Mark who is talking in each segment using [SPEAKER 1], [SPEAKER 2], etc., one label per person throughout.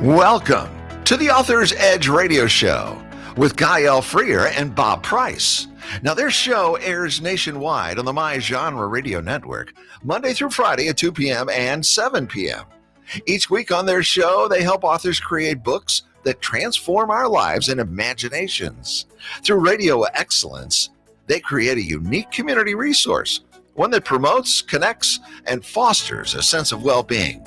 [SPEAKER 1] Welcome to the Author's Edge radio show with Gael Freer and Bob Price. Now, their show airs nationwide on the My Genre Radio Network, Monday through Friday at 2 p.m. and 7 p.m. Each week on their show, they help authors create books that transform our lives and imaginations. Through radio excellence, they create a unique community resource, one that promotes, connects, and fosters a sense of well-being.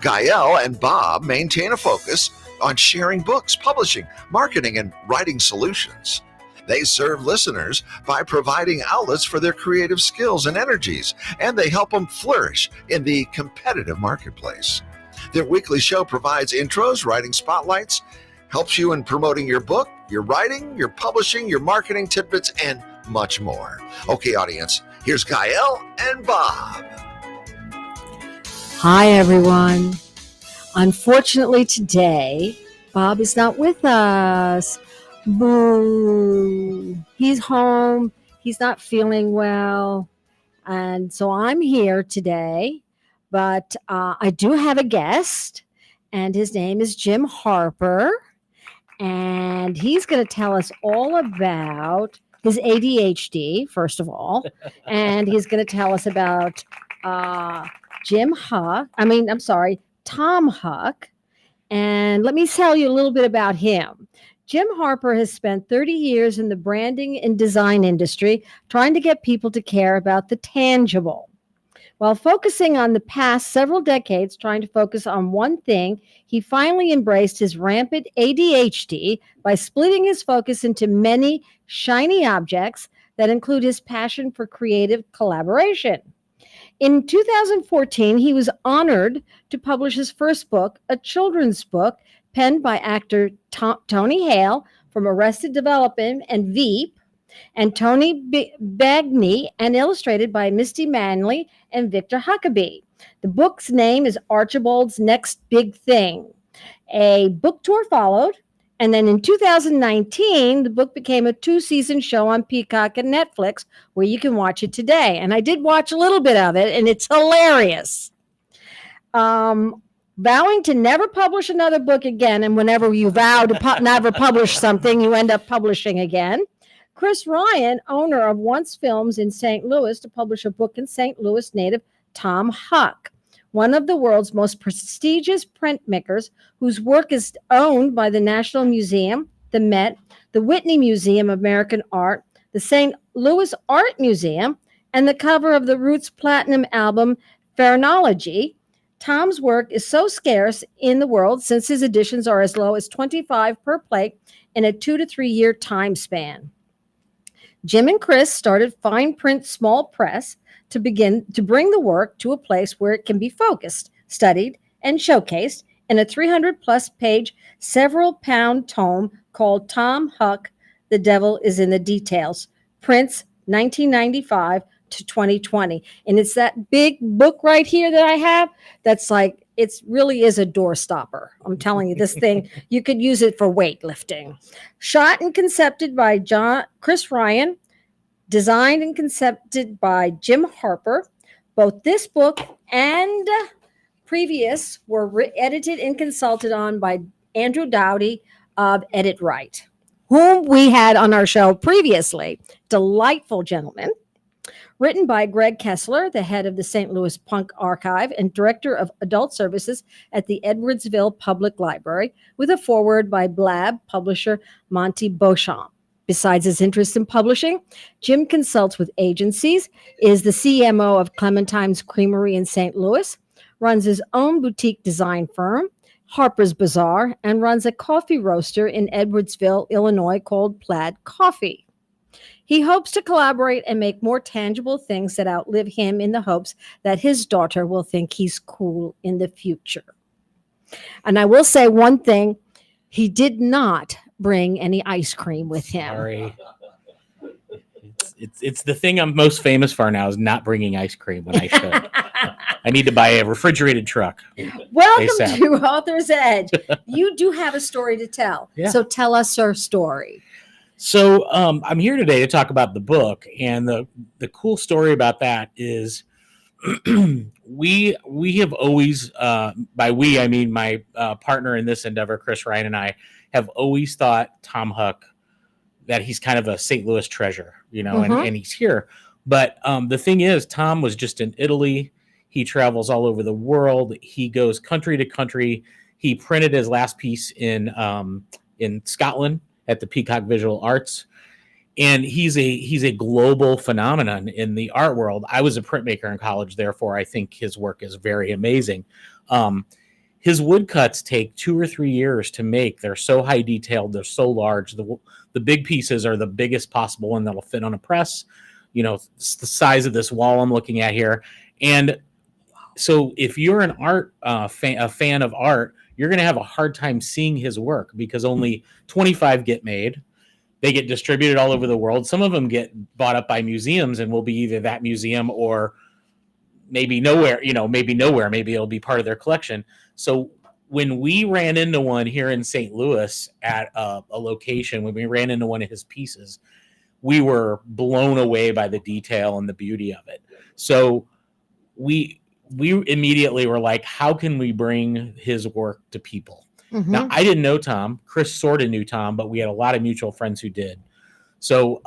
[SPEAKER 1] Gael and Bob maintain a focus on sharing books, publishing, marketing, and writing solutions. They serve listeners by providing outlets for their creative skills and energies, and they help them flourish in the competitive marketplace. Their weekly show provides intros, writing spotlights, helps you in promoting your book, your writing, your publishing, your marketing tidbits, and much more. Okay, audience, here's Gael and Bob.
[SPEAKER 2] Hi, everyone. Unfortunately, today, Bob is not with us. Boo. He's home. He's not feeling well. And so I'm here today. But I do have a guest, and his name is Jim Harper. And he's going to tell us all about his ADHD, first of all. And he's going to tell us about Tom Huck. And let me tell you a little bit about him. Jim Harper has spent 30 years in the branding and design industry trying to get people to care about the tangible. While focusing on the past several decades trying to focus on one thing, he finally embraced his rampant ADHD by splitting his focus into many shiny objects that include his passion for creative collaboration. In 2014, he was honored to publish his first book, a children's book penned by actor Tony Hale from Arrested Development and Veep, and Tony Bagney, and illustrated by Misty Manley and Victor Huckabee. The book's name is Archibald's Next Big Thing. A book tour followed, and then in 2019, the book became a 2-season show on Peacock and Netflix, where you can watch it today. And I did watch a little bit of it, and it's hilarious. Vowing to never publish another book again, and whenever you vow to never publish something, you end up publishing again. Chris Ryan, owner of Once Films in St. Louis, to publish a book in St. Louis native Tom Huck, one of the world's most prestigious printmakers, whose work is owned by the National Museum, the Met, the Whitney Museum of American Art, the St. Louis Art Museum, and the cover of the Roots Platinum album, Phrenology. Tom's work is so scarce in the world since his editions are as low as $25 per plate in a 2 to 3 year time span. Jim and Chris started Fine Print Small Press to begin to bring the work to a place where it can be focused, studied, and showcased in a 300-plus page, several-pound tome called Tom Huck, The Devil is in the Details, prints 1995 to 2020. And it's that big book right here that I have that's like, it really is a door stopper. I'm telling you, this thing, you could use it for weightlifting. Shot and concepted by Chris Ryan, designed and concepted by Jim Harper. Both this book and previous were edited and consulted on by Andrew Dowdy of Edit Right, whom we had on our show previously. Delightful gentleman. Written by Greg Kessler, the head of the St. Louis Punk Archive and director of adult services at the Edwardsville Public Library, with a foreword by Blab publisher Monty Beauchamp. Besides his interest in publishing, Jim consults with agencies, is the CMO of Clementine's Creamery in St. Louis, runs his own boutique design firm, Harper's Bazaar, and runs a coffee roaster in Edwardsville, Illinois called Plaid Coffee. He hopes to collaborate and make more tangible things that outlive him in the hopes that his daughter will think he's cool in the future. And I will say one thing, he did not bring any ice cream with him.
[SPEAKER 3] Sorry. It's the thing I'm most famous for now is not bringing ice cream when I should. I need to buy a refrigerated truck.
[SPEAKER 2] Welcome
[SPEAKER 3] ASAP.
[SPEAKER 2] to Author's Edge. You do have a story to tell.
[SPEAKER 3] Yeah.
[SPEAKER 2] So tell us your story.
[SPEAKER 3] So I'm here today to talk about the book. And the cool story about that is we have always, by we I mean my partner in this endeavor, Chris Ryan, and I have always thought Tom Huck, that he's kind of a St. Louis treasure, and he's here. But the thing is, Tom was just in Italy. He travels all over the world. He goes country to country. He printed his last piece in Scotland at the Peacock Visual Arts. And he's a global phenomenon in the art world. I was a printmaker in college, therefore I think his work is very amazing. His woodcuts take 2 or 3 years to make. They're so high detailed, they're so large. The big pieces are the biggest possible one that'll fit on a press. It's the size of this wall I'm looking at here. And so if you're an art a fan of art, you're going to have a hard time seeing his work because only 25 get made. They get distributed all over the world. Some of them get bought up by museums and will be either that museum or maybe nowhere, maybe it'll be part of their collection. So when we ran into one here in St. Louis at a location, when we ran into one of his pieces, we were blown away by the detail and the beauty of it. So we immediately were like, how can we bring his work to people? Mm-hmm. Now, I didn't know Tom. Chris sort of knew Tom, but we had a lot of mutual friends who did. So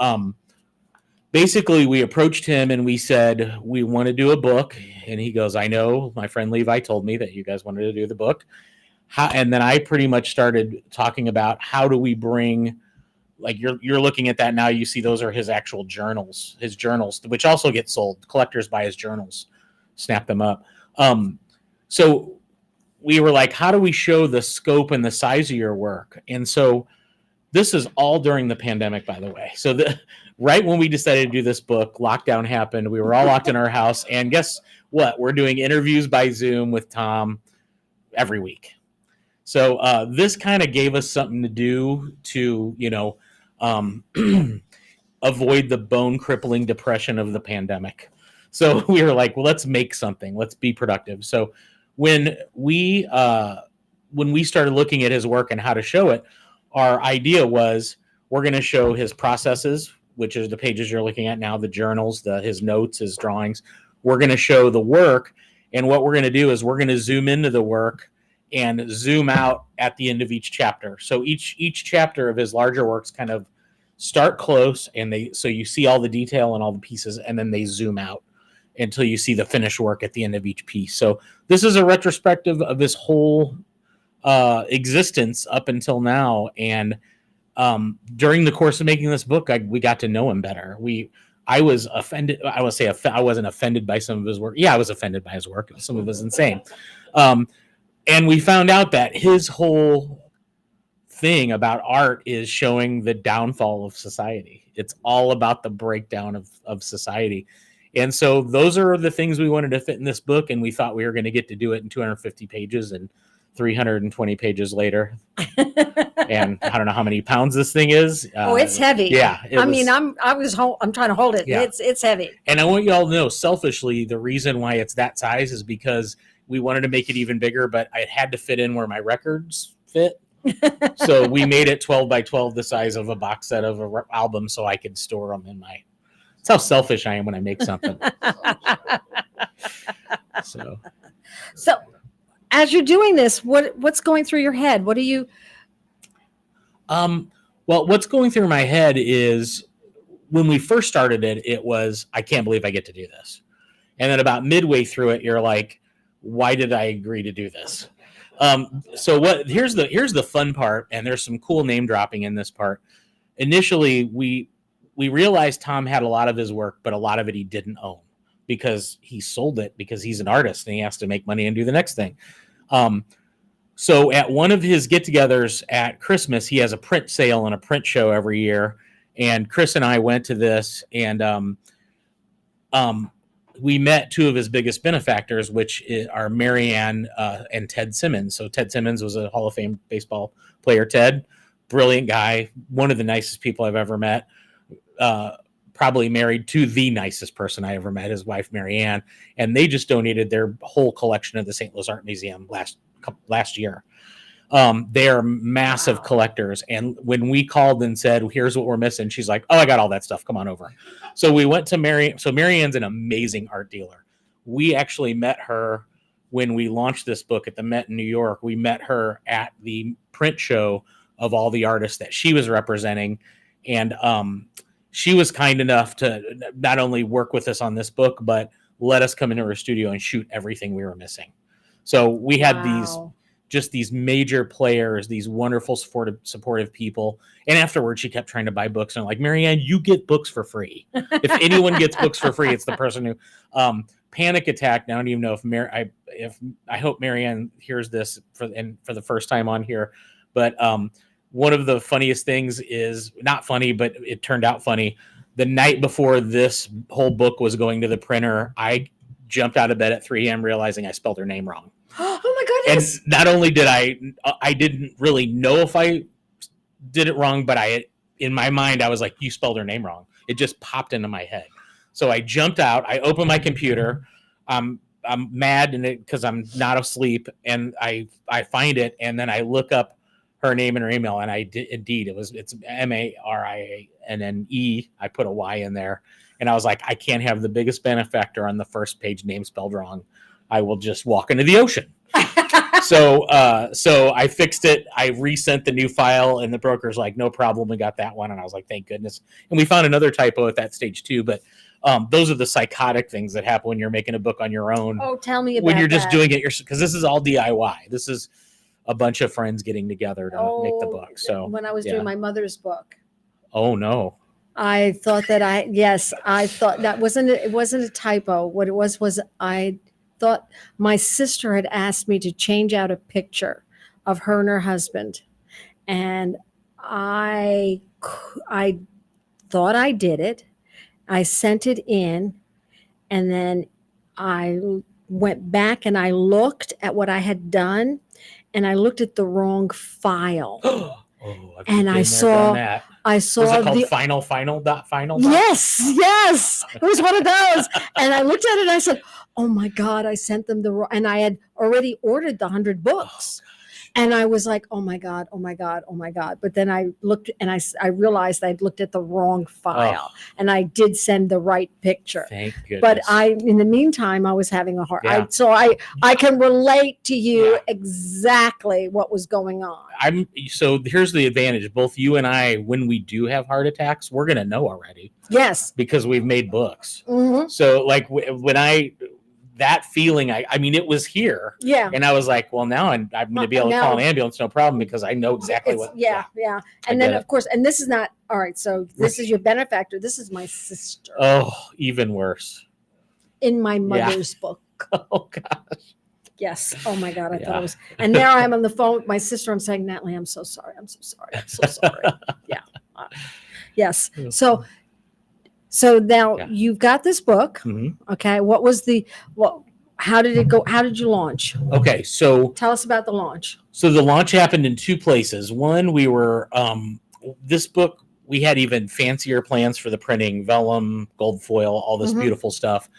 [SPEAKER 3] basically, we approached him and we said, we want to do a book. And he goes, I know. My friend Levi told me that you guys wanted to do the book. And then I pretty much started talking about how do we bring, like you're looking at that now. You see those are his actual journals, which also get sold. Collectors buy his journals, snap them up. So we were like, how do we show the scope and the size of your work? And so this is all during the pandemic, by the way. So right when we decided to do this book, lockdown happened. We were all locked in our house. And guess what? We're doing interviews by Zoom with Tom every week. So this kind of gave us something to do to, avoid the bone crippling depression of the pandemic. So we were like, well, let's make something. Let's be productive. So when we started looking at his work and how to show it, our idea was we're going to show his processes, which is the pages you're looking at now, the journals, his notes, his drawings. We're going to show the work. And what we're going to do is we're going to zoom into the work and zoom out at the end of each chapter. So each chapter of his larger works kind of start close, and so you see all the detail and all the pieces, and then they zoom out until you see the finished work at the end of each piece. So this is a retrospective of his whole existence up until now. And during the course of making this book, we got to know him better. I was offended. I would say I wasn't offended by some of his work. Yeah, I was offended by his work. Some of it was insane. And we found out that his whole thing about art is showing the downfall of society. It's all about the breakdown of society. And so those are the things we wanted to fit in this book, and we thought we were going to get to do it in 250 pages, and 320 pages later. And I don't know how many pounds this thing is.
[SPEAKER 2] It's heavy.
[SPEAKER 3] Yeah.
[SPEAKER 2] I'm trying to hold it. Yeah. It's heavy.
[SPEAKER 3] And I want you all to know, selfishly, the reason why it's that size is because we wanted to make it even bigger, but it had to fit in where my records fit. So we made it 12 by 12, the size of a box set of an album, so I could store them in my. That's how selfish I am when I make something. So as you're doing this, what's going through your head? What do you? Well, what's going through my head is when we first started it, it was, I can't believe I get to do this. And then about midway through it, you're like, why did I agree to do this? So here's the fun part, and there's some cool name dropping in this part. Initially, we realized Tom had a lot of his work, but a lot of it he didn't own because he sold it because he's an artist and he has to make money and do the next thing. So at one of his get-togethers at Christmas, he has a print sale and a print show every year. And Chris and I went to this, and we met two of his biggest benefactors, which are Marianne and Ted Simmons. So Ted Simmons was a Hall of Fame baseball player. Ted, brilliant guy, one of the nicest people I've ever met. Probably married to the nicest person I ever met, his wife, Marianne. And they just donated their whole collection of the St. Louis Art Museum last year. They are massive collectors. And when we called and said, here's what we're missing, she's like, oh, I got all that stuff. Come on over. So we went to Marianne. So Marianne's an amazing art dealer. we actually met her when we launched this book at the Met in New York. We met her at the print show of all the artists that she was representing. And she was kind enough to not only work with us on this book, but let us come into her studio and shoot everything we were missing. So we had these major players, these wonderful supportive people. And afterwards, she kept trying to buy books. And I'm like, Marianne, you get books for free. If anyone gets books for free, it's the person who Panic Attack. Now I don't even know if I hope Marianne hears this for the first time on here. But one of the funniest things is not funny, but it turned out funny. The night before this whole book was going to the printer, I jumped out of bed at 3 a.m. realizing I spelled her name wrong.
[SPEAKER 2] Oh my goodness.
[SPEAKER 3] And not only did I didn't really know if I did it wrong, but in my mind, I was like, you spelled her name wrong. It just popped into my head. So I jumped out, I opened my computer. I'm mad because I'm not asleep, and I find it, and then I look up her name and her email, and I did indeed. It's Maria and then E. I put a Y in there, and I was like, I can't have the biggest benefactor on the first page name spelled wrong. I will just walk into the ocean. So I fixed it. I resent the new file, and the broker's like, no problem. We got that one. And I was like, thank goodness. And we found another typo at that stage too. But those are the psychotic things that happen when you're making a book on your own.
[SPEAKER 2] Oh, tell me about
[SPEAKER 3] when you're just
[SPEAKER 2] that.
[SPEAKER 3] doing it because this is all DIY. This is a bunch of friends getting together to make the book. So
[SPEAKER 2] when I was doing my mother's book.
[SPEAKER 3] Oh no.
[SPEAKER 2] I thought that I thought that it wasn't a typo. What it was I thought my sister had asked me to change out a picture of her and her husband. And I thought I did it. I sent it in, and then I went back and I looked at what I had done, and I looked at the wrong file. And I saw
[SPEAKER 3] Was it called final?
[SPEAKER 2] Yes. It was one of those. And I looked at it and I said, oh my God, I sent them the wrong, and I had already ordered the 100 books. And I was like, oh my God. But then I looked and I realized I'd looked at the wrong file, and I did send the right picture.
[SPEAKER 3] Thank goodness.
[SPEAKER 2] But in the meantime, I was having a hard time. So I can relate to you exactly what was going on.
[SPEAKER 3] So here's the advantage. Both you and I, when we do have heart attacks, we're going to know already.
[SPEAKER 2] Yes.
[SPEAKER 3] Because we've made books.
[SPEAKER 2] Mm-hmm.
[SPEAKER 3] So like when that feeling, I mean, it was here.
[SPEAKER 2] Yeah.
[SPEAKER 3] And I was like, well, now I'm going to be able to call an ambulance, no problem, because I know exactly what.
[SPEAKER 2] Yeah. And then, of course, and this is not, all right, so this is your benefactor. This is my sister.
[SPEAKER 3] Oh, even worse.
[SPEAKER 2] In my mother's book.
[SPEAKER 3] Oh, gosh.
[SPEAKER 2] Yes. Oh, my God. I thought it was. And now I'm on the phone with my sister. I'm saying, Natalie, I'm so sorry. I'm so sorry. Yeah. Yes. So now you've got this book.
[SPEAKER 3] Mm-hmm.
[SPEAKER 2] Okay. How did it go? How did you launch?
[SPEAKER 3] Okay. So
[SPEAKER 2] tell us about the launch.
[SPEAKER 3] So the launch happened in two places. One, we were, this book, we had even fancier plans for the printing, vellum, gold foil, all this beautiful stuff.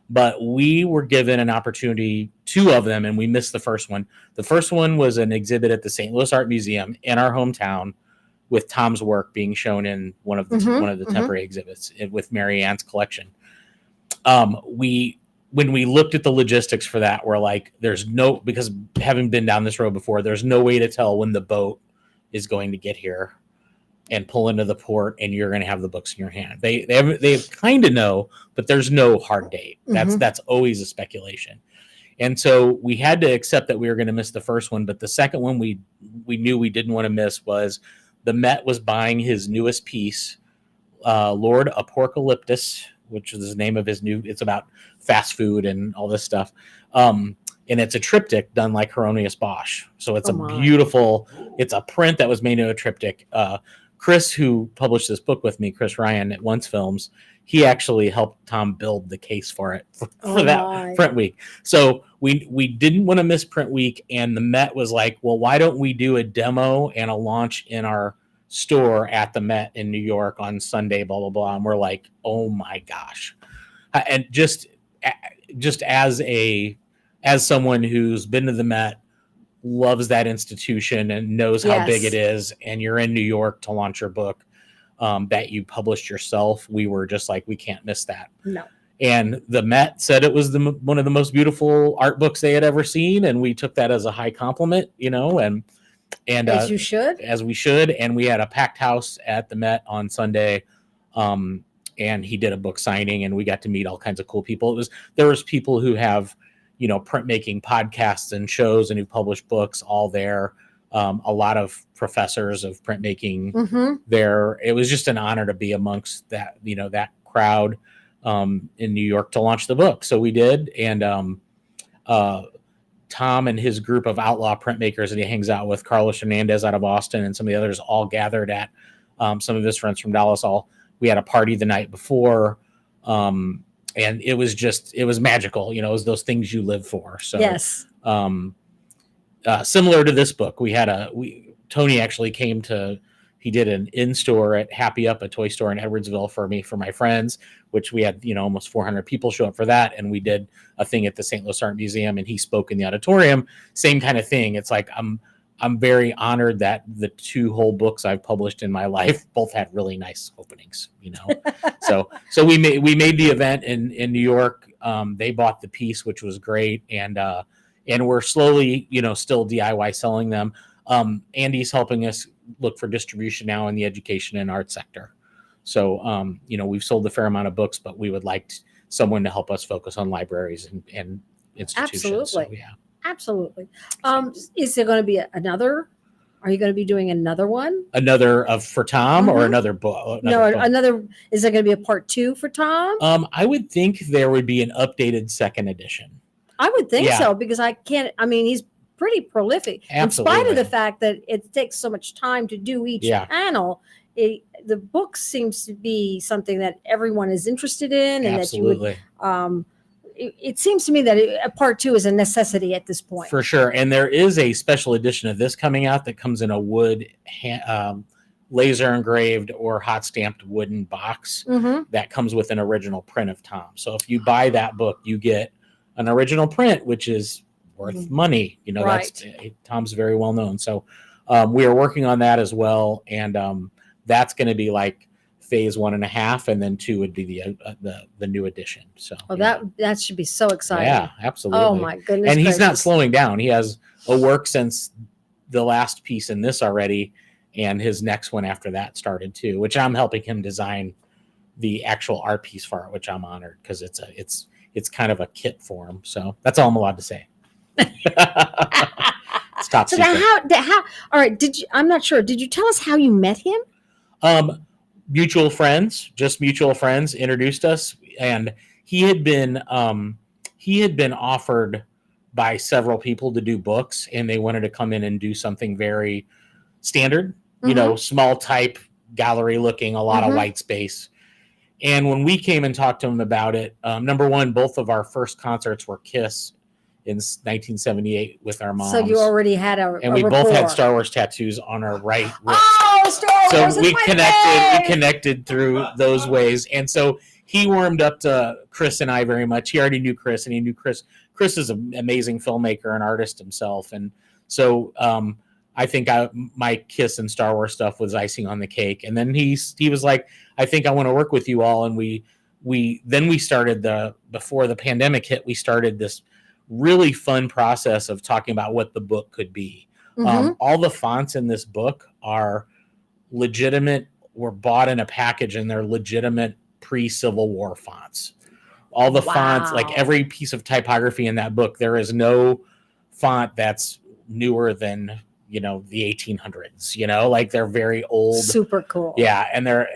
[SPEAKER 3] But we were given an opportunity, 2 of them, and we missed the first one. The first one was an exhibit at the St. Louis Art Museum in our hometown, with Tom's work being shown in one of the temporary exhibits with Marianne's collection. When we looked at the logistics for that, we're like, because having been down this road before, there's no way to tell when the boat is going to get here and pull into the port and you're going to have the books in your hand. They kind of know, but there's no hard date. That's always a speculation. And so we had to accept that we were going to miss the first one. But the second one we knew we didn't want to miss was the Met was buying his newest piece, Lord Apocalyptus, which is the name of his it's about fast food and all this stuff. And it's a triptych done like Hieronymus Bosch. So it's it's a print that was made into a triptych. Chris, who published this book with me, Chris Ryan at Once Films, he actually helped Tom build the case for it for that print week. So we didn't want to miss print week, and the Met was like, well, why don't we do a demo and a launch in our store at the Met in New York on Sunday, blah, blah, blah. And we're like, oh my gosh. And just as someone who's been to the Met, loves that institution and knows how big it is, and you're in New York to launch your book that you published yourself, we were just like, we can't miss that.
[SPEAKER 2] No.
[SPEAKER 3] And the Met said it was one of the most beautiful art books they had ever seen, and we took that as a high compliment, and
[SPEAKER 2] As you should.
[SPEAKER 3] as we should. And we had a packed house at the Met on Sunday, and he did a book signing, and we got to meet all kinds of cool people. There was people who have printmaking podcasts and shows and who publish books all there. A lot of professors of printmaking there. It was just an honor to be amongst that crowd in New York to launch the book. So we did, and Tom and his group of outlaw printmakers that he hangs out with, Carlos Hernandez out of Austin and some of the others, all gathered at some of his friends from Dallas. We had a party the night before, and it was magical. It was those things you live for. So
[SPEAKER 2] yes.
[SPEAKER 3] Similar to this book, Tony actually he did an in-store at Happy Up, a toy store in Edwardsville for my friends, which we had, almost 400 people show up for that. And we did a thing at the St. Louis Art Museum, and he spoke in the auditorium. Same kind of thing. It's like, I'm very honored that the 2 whole books I've published in my life both had really nice openings, So we made the event in New York. They bought the piece, which was great. And we're slowly, still DIY selling them. Andy's helping us look for distribution now in the education and art sector. So, we've sold a fair amount of books, but we would like someone to help us focus on libraries and institutions.
[SPEAKER 2] Absolutely.
[SPEAKER 3] So, yeah.
[SPEAKER 2] Absolutely. Is there going to be another? Are you going to be doing another one?
[SPEAKER 3] Another for Tom or another book?
[SPEAKER 2] Another. Is there going to be a part 2 for Tom?
[SPEAKER 3] I would think there would be an updated second edition.
[SPEAKER 2] I would think so, because he's pretty prolific.
[SPEAKER 3] Absolutely.
[SPEAKER 2] In spite of the fact that it takes so much time to do each panel. The book seems to be something that everyone is interested in, and
[SPEAKER 3] Absolutely.
[SPEAKER 2] that you would. It seems to me that a part 2 is a necessity at this point.
[SPEAKER 3] For sure. And there is a special edition of this coming out that comes in a wood, laser engraved or hot stamped wooden box that comes with an original print of Tom. So if you buy that book, you get an original print, which is worth money. Right. Tom's very well known. So we are working on that as well. And that's going to be like phase 1.5, and then 2 would be the new edition. So
[SPEAKER 2] that should be so exciting.
[SPEAKER 3] Yeah, absolutely.
[SPEAKER 2] Oh my goodness.
[SPEAKER 3] And he's not slowing down. He has a work since the last piece in this already, and his next one after that started too, which I'm helping him design the actual art piece for it, which I'm honored because it's kind of a kit form. So that's all I'm allowed to say. It's top secret.
[SPEAKER 2] How all right, I'm not sure. Did you tell us how you met him?
[SPEAKER 3] Mutual friends introduced us, and he had been offered by several people to do books, and they wanted to come in and do something very standard, small type gallery looking, a lot of white space. And when we came and talked to him about it, number one, both of our first concerts were Kiss in 1978 with our moms.
[SPEAKER 2] So you already had
[SPEAKER 3] and we both had Star Wars tattoos on our right wrist.
[SPEAKER 2] Oh, Star Wars!
[SPEAKER 3] So we connected through those ways, and so he warmed up to Chris and I very much. He already knew Chris, and he knew Chris. Chris is an amazing filmmaker and artist himself, and so I think my Kiss and Star Wars stuff was icing on the cake. And then he was like, "I think I want to work with you all," and we started before the pandemic hit. We started this really fun process of talking about what the book could be. All the fonts in this book are legitimate, were bought in a package, and they're legitimate pre-Civil War fonts. All the fonts, like every piece of typography in that book, there is no font that's newer than the 1800s. Like they're very old,
[SPEAKER 2] super cool.
[SPEAKER 3] Yeah, and they're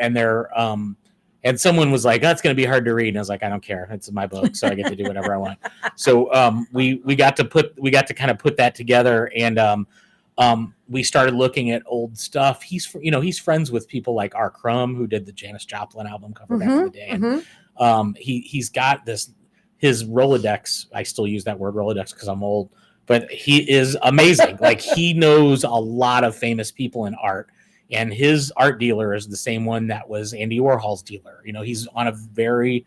[SPEAKER 3] and someone was like, "That's going to be hard to read," and I was like, "I don't care. It's my book, so I get to do whatever I want." So we got to kind of put that together, and we started looking at old stuff. He's friends with people like R. Crumb, who did the Janis Joplin album cover back in the day. And, he's got his Rolodex. I still use that word Rolodex because I'm old, but he is amazing. Like he knows a lot of famous people in art. And his art dealer is the same one that was Andy Warhol's dealer. He's on a very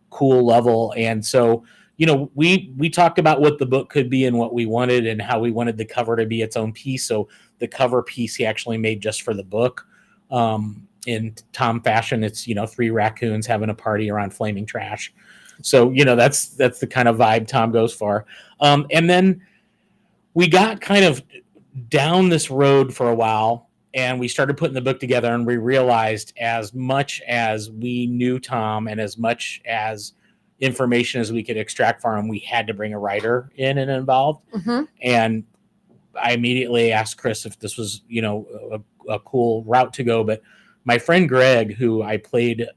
[SPEAKER 3] cool level. And so, we talked about what the book could be and what we wanted and how we wanted the cover to be its own piece. So the cover piece he actually made just for the book. In Tom fashion, it's, 3 raccoons having a party around flaming trash. So, that's the kind of vibe Tom goes for. And then we got kind of down this road for a while, and we started putting the book together, and we realized as much as we knew Tom and as much as information as we could extract from him, we had to bring a writer in and involved.
[SPEAKER 2] Mm-hmm.
[SPEAKER 3] And I immediately asked Chris if this was, a cool route to go. But my friend Greg, who I played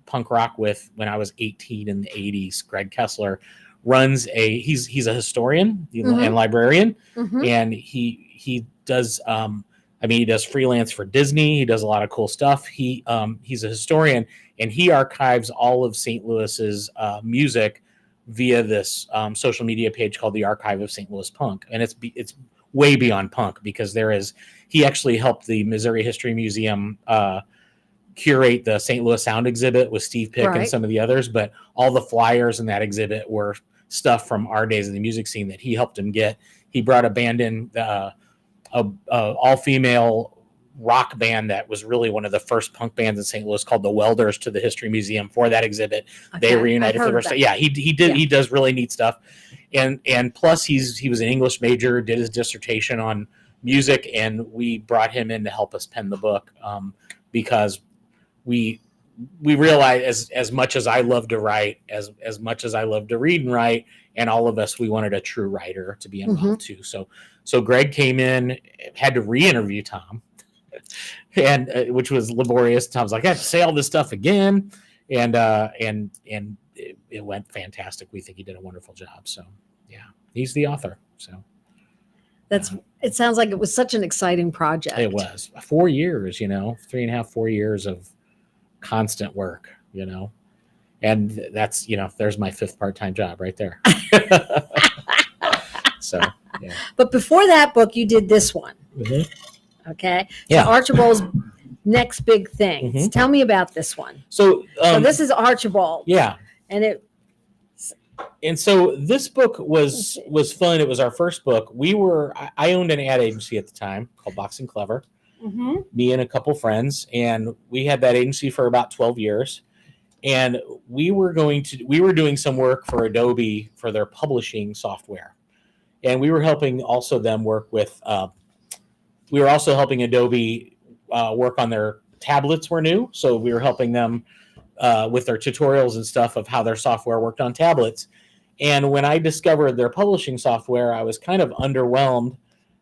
[SPEAKER 3] punk rock with when I was 18 in the 80s, Greg Kessler, runs he's a historian and librarian.
[SPEAKER 2] Mm-hmm.
[SPEAKER 3] And he does, he does freelance for Disney. He does a lot of cool stuff. He's a historian, and he archives all of St. Louis's music via this social media page called the Archive of St. Louis Punk. And it's way beyond punk, because he actually helped the Missouri History Museum curate the St. Louis Sound exhibit with Steve Pick and some of the others. But all the flyers in that exhibit were stuff from our days in the music scene that he helped him get. He brought a band in, all-female rock band that was really one of the first punk bands in St. Louis, called the Welders, to the History Museum for that exhibit. Okay, they reunited for the first time. Yeah, he does really neat stuff. And plus he was an English major, did his dissertation on music, and we brought him in to help us pen the book, because we realized as much as I love to write, as much as I love to read and write, and all of us, we wanted a true writer to be involved too. So Greg came in, had to re-interview Tom, and which was laborious. Tom's like, I have to say all this stuff again, and it went fantastic. We think he did a wonderful job. So yeah, he's the author. So
[SPEAKER 2] it sounds like it was such an exciting project.
[SPEAKER 3] It was 4 years, 3.5, 4 years of constant work, and that's, there's my 5th part-time job right there. So, yeah.
[SPEAKER 2] But before that book, you did this one.
[SPEAKER 3] Mm-hmm.
[SPEAKER 2] Okay.
[SPEAKER 3] Yeah.
[SPEAKER 2] So Archibald's next big thing.
[SPEAKER 3] Mm-hmm.
[SPEAKER 2] Tell me about this one.
[SPEAKER 3] So
[SPEAKER 2] this is Archibald.
[SPEAKER 3] Yeah.
[SPEAKER 2] And
[SPEAKER 3] so this book was fun. It was our first book. I owned an ad agency at the time called Boxing Clever.
[SPEAKER 2] Mm-hmm.
[SPEAKER 3] Me and a couple friends, and we had that agency for about 12 years. And we were doing some work for Adobe for their publishing software. And we were helping also them work with, we were also helping Adobe work on their tablets were new. So we were helping them with their tutorials and stuff of how their software worked on tablets. And when I discovered their publishing software, I was kind of underwhelmed.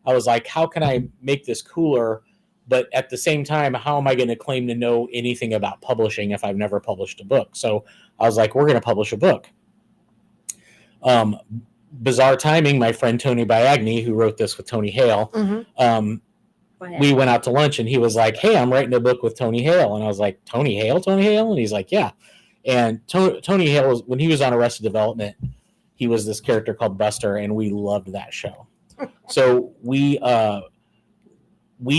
[SPEAKER 3] I was like, how can I make this cooler? But at the same time, how am I going to claim to know anything about publishing if I've never published a book? So I was like, we're going to publish a book. Bizarre timing, my friend Tony Biagni, who wrote this with Tony Hale, we went out to lunch, and he was like, hey, I'm writing a book with Tony Hale. And I was like, Tony Hale? And he's like, yeah. And Tony Hale, when he was on Arrested Development, he was this character called Buster, and we loved that show. So we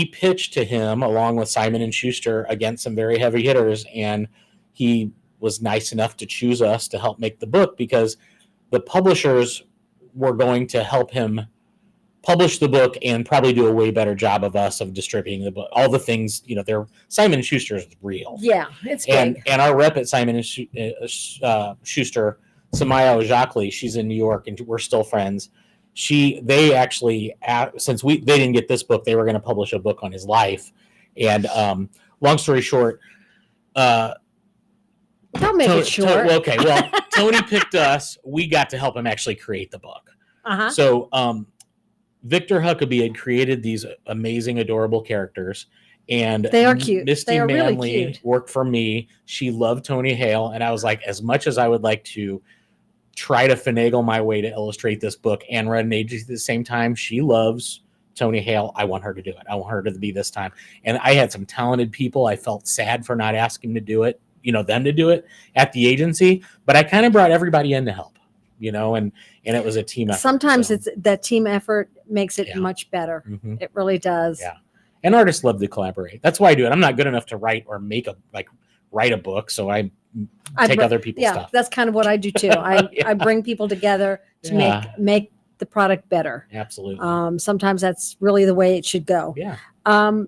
[SPEAKER 3] pitched to him along with Simon & Schuster against some very heavy hitters, and he was nice enough to choose us to help make the book, because the publishers were going to help him publish the book and probably do a way better job of us of distributing the book. All the things, they're Simon & Schuster is real.
[SPEAKER 2] Yeah, it's big.
[SPEAKER 3] And our rep at Simon & Schuster, Samaya Ojokli, she's in New York, and we're still friends. They actually, since they didn't get this book, they were going to publish a book on his life. And long story short,
[SPEAKER 2] don't make it short.
[SPEAKER 3] Okay, well, Tony picked us. We got to help him actually create the book. So Victor Huckabee had created these amazing, adorable characters. And
[SPEAKER 2] they are cute.
[SPEAKER 3] Misty
[SPEAKER 2] they are
[SPEAKER 3] Manley
[SPEAKER 2] really cute.
[SPEAKER 3] Worked for me. She loved Tony Hale. And I was like, as much as I would like to try to finagle my way to illustrate this book and run an agency at the same time, she loves Tony Hale. I want her to do it. I want her to be this time. And I had some talented people. I felt sad for not asking to do it, them to do it at the agency, but I kind of brought everybody in to help, and it was a team effort.
[SPEAKER 2] Sometimes it's that team effort makes it much better.
[SPEAKER 3] Mm-hmm.
[SPEAKER 2] It really does.
[SPEAKER 3] Yeah. And artists love to collaborate. That's why I do it. I'm not good enough to write or write a book. So I take other people's stuff.
[SPEAKER 2] That's kind of what I do too. I bring people together to make the product better.
[SPEAKER 3] Absolutely.
[SPEAKER 2] Sometimes that's really the way it should go.
[SPEAKER 3] Yeah.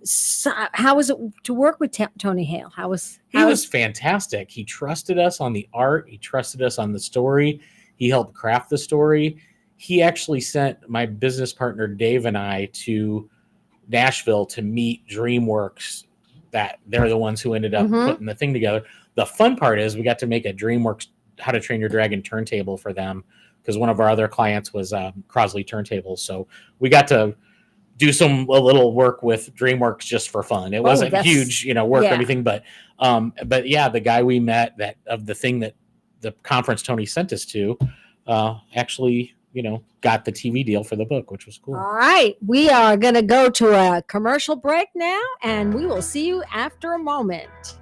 [SPEAKER 2] So how was it to work with Tony Hale?
[SPEAKER 3] He was fantastic. He trusted us on the art. He trusted us on the story. He helped craft the story. He actually sent my business partner Dave and I to Nashville to meet DreamWorks. That they're the ones who ended up putting the thing together. The fun part is we got to make a DreamWorks How to Train Your Dragon turntable for them, because one of our other clients was Crosley Turntables. So we got to do a little work with DreamWorks just for fun. It wasn't huge, work or anything, but yeah, the guy we met the thing that the conference Tony sent us to, actually, got the TV deal for the book, which was cool.
[SPEAKER 2] All right. We are going to go to a commercial break now, and we will see you after a moment.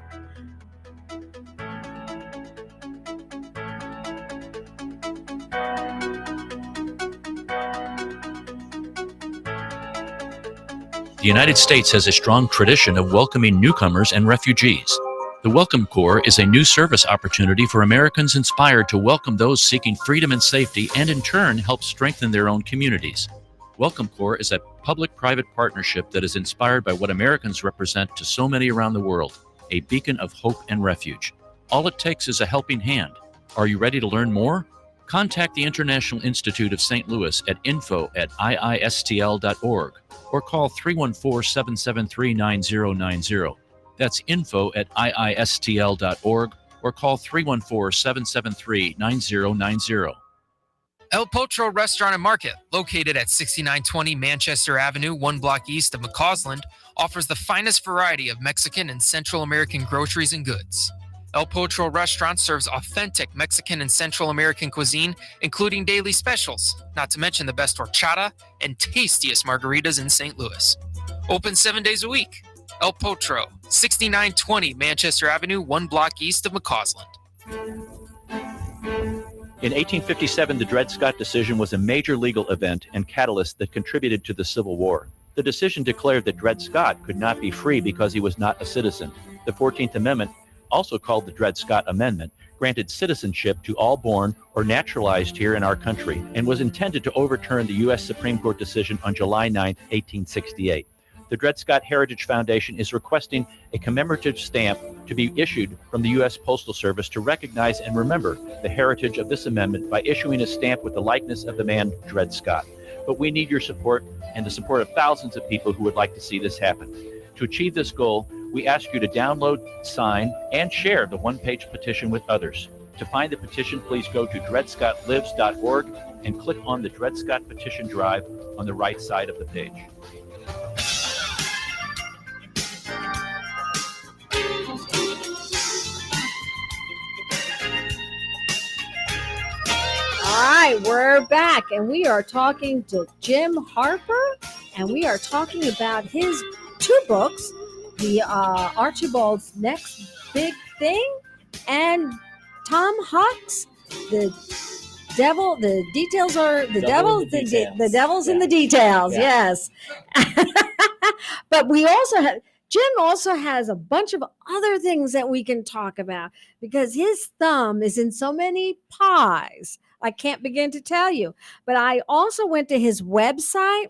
[SPEAKER 4] The United States has a strong tradition of welcoming newcomers and refugees. The Welcome Corps is a new service opportunity for Americans inspired to welcome those seeking freedom and safety, and in turn help strengthen their own communities. Welcome Corps is a public-private partnership that is inspired by what Americans represent to so many around the world, a beacon of hope and refuge. All it takes is a helping hand. Are you ready to learn more? Contact the International Institute of St. Louis at info@iistl.org or call 314-773-9090. That's info@iistl.org or call 314-773-9090.
[SPEAKER 5] El Potro Restaurant and Market, located at 6920 Manchester Avenue, 1 block east of McCausland, offers the finest variety of Mexican and Central American groceries and goods. El Potro Restaurant serves authentic Mexican and Central American cuisine, including daily specials, not to mention the best horchata and tastiest margaritas in St. Louis. Open 7 days a week. El Potro, 6920 Manchester Avenue, 1 block east of McCausland.
[SPEAKER 4] In 1857, the Dred Scott decision was a major legal event and catalyst that contributed to the Civil War. The decision declared that Dred Scott could not be free because he was not a citizen. The 14th Amendment, also called the Dred Scott Amendment, granted citizenship to all born or naturalized here in our country and was intended to overturn the U.S. Supreme Court decision on July 9, 1868. The Dred Scott Heritage Foundation is requesting a commemorative stamp to be issued from the U.S. Postal Service to recognize and remember the heritage of this amendment by issuing a stamp with the likeness of the man Dred Scott. But we need your support and the support of thousands of people who would like to see this happen. To achieve this goal, we ask you to download, sign, and share the one-page petition with others. To find the petition, please go to dredscottlives.org and click on the Dred Scott Petition Drive on the right side of the page.
[SPEAKER 2] All right, we're back, and we are talking to Jim Harper, and we are talking about his 2 books, the Archibald's Next Big Thing and Tom Huck's The Devil. The details are the devil's in the details.
[SPEAKER 3] Yeah.
[SPEAKER 2] Yes, but we also have. Jim also has a bunch of other things that we can talk about because his thumb is in so many pies. I can't begin to tell you. But I also went to his website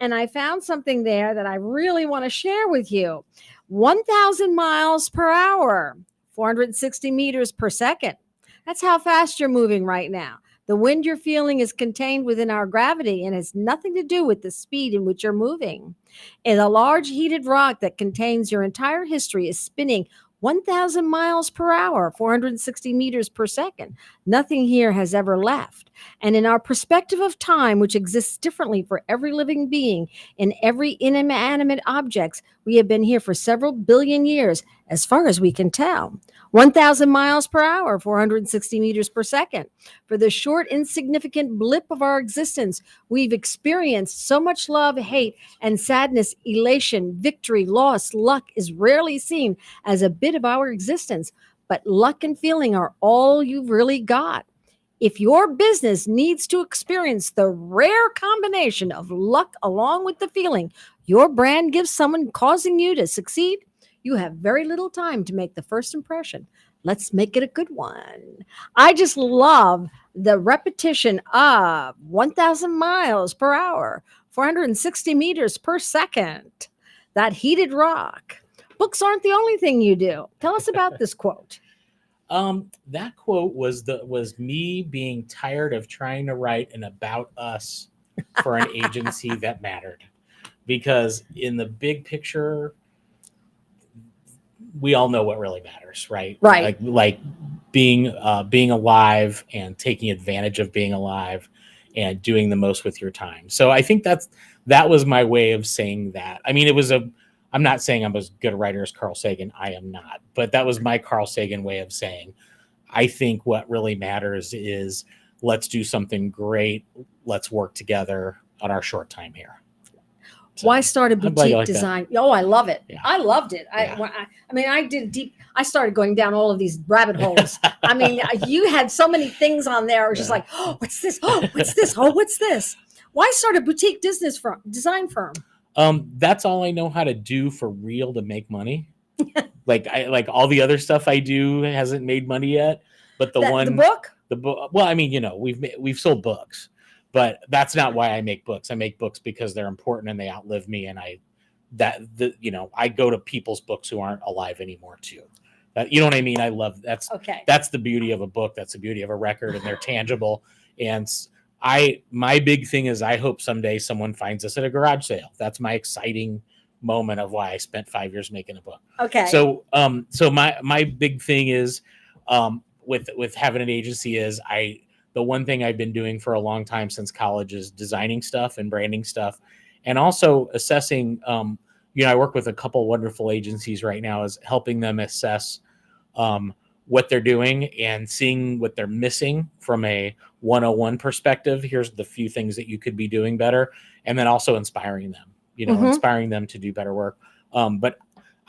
[SPEAKER 2] and I found something there that I really want to share with you. 1,000 miles per hour, 460 meters per second. That's how fast you're moving right now. The wind you're feeling is contained within our gravity and has nothing to do with the speed in which you're moving. And a large heated rock that contains your entire history is spinning 1,000 miles per hour, 460 meters per second. Nothing here has ever left. And in our perspective of time, which exists differently for every living being in every inanimate objects, we have been here for several billion years, as far as we can tell. 1,000 miles per hour, 460 meters per second. For the short, insignificant blip of our existence, we've experienced so much love, hate, and sadness, elation, victory, loss. Luck is rarely seen as a bit of our existence, but luck and feeling are all you've really got. If your business needs to experience the rare combination of luck along with the feeling your brand gives someone causing you to succeed, you have very little time to make the first impression. Let's make it a good one. I just love the repetition of 1,000 miles per hour, 460 meters per second. That heated rock. Books aren't the only thing you do. Tell us about this quote.
[SPEAKER 3] That quote was me being tired of trying to write an about us for an agency that mattered, because in the big picture, we all know what really matters, right?
[SPEAKER 2] Right.
[SPEAKER 3] Like being alive and taking advantage of being alive and doing the most with your time. So I think that was my way of saying that. I mean, I'm not saying I'm as good a writer as Carl Sagan. I am not, but that was my Carl Sagan way of saying, I think what really matters is let's do something great. Let's work together on our short time here. So,
[SPEAKER 2] why start a boutique design? Oh, I love it.
[SPEAKER 3] Yeah.
[SPEAKER 2] I loved it.
[SPEAKER 3] Yeah.
[SPEAKER 2] I started going down all of these rabbit holes. I mean, you had so many things on there. I was just like, oh, what's this? Oh, what's this? Oh, what's this? Why start a boutique design firm?
[SPEAKER 3] That's all I know how to do for real to make money. like all the other stuff I do hasn't made money yet, but the book. Well, I mean, we've sold books, but that's not why I make books. I make books because they're important and they outlive me. And I go to people's books who aren't alive anymore too. You know what I mean? I love that's the beauty of a book. That's the beauty of a record, and they're tangible. And my big thing is I hope someday someone finds us at a garage sale. That's my exciting moment of why I spent 5 years making a book.
[SPEAKER 2] Okay.
[SPEAKER 3] So my big thing is with having an agency is the one thing I've been doing for a long time since college is designing stuff and branding stuff, and also assessing. I work with a couple wonderful agencies right now, is helping them assess what they're doing and seeing what they're missing from a 101 perspective. Here's the few things that you could be doing better, and then also inspiring them. Inspiring them to do better work. But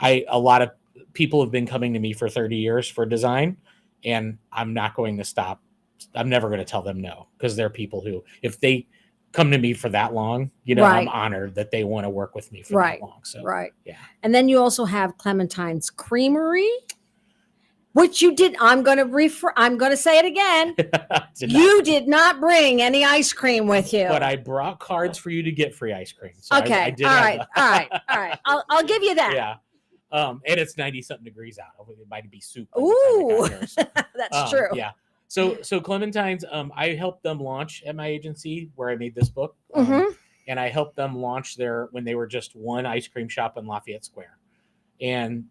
[SPEAKER 3] a lot of people have been coming to me for 30 years for design, and I'm not going to stop. I'm never going to tell them no, because they're people who, if they come to me for that long, I'm honored that they want to work with me for that long. So, yeah.
[SPEAKER 2] And then you also have Clementine's Creamery, which you did. I'm going to say it again. You did not bring any ice cream with you.
[SPEAKER 3] But I brought cards for you to get free ice cream. So
[SPEAKER 2] okay.
[SPEAKER 3] I did
[SPEAKER 2] all right. I'll give you that.
[SPEAKER 3] Yeah. And it's 90-something degrees out. It might be soup.
[SPEAKER 2] Ooh,
[SPEAKER 3] here, so.
[SPEAKER 2] That's true.
[SPEAKER 3] Yeah. So Clementine's, I helped them launch at my agency where I made this book. And I helped them launch when they were just one ice cream shop in Lafayette Square. And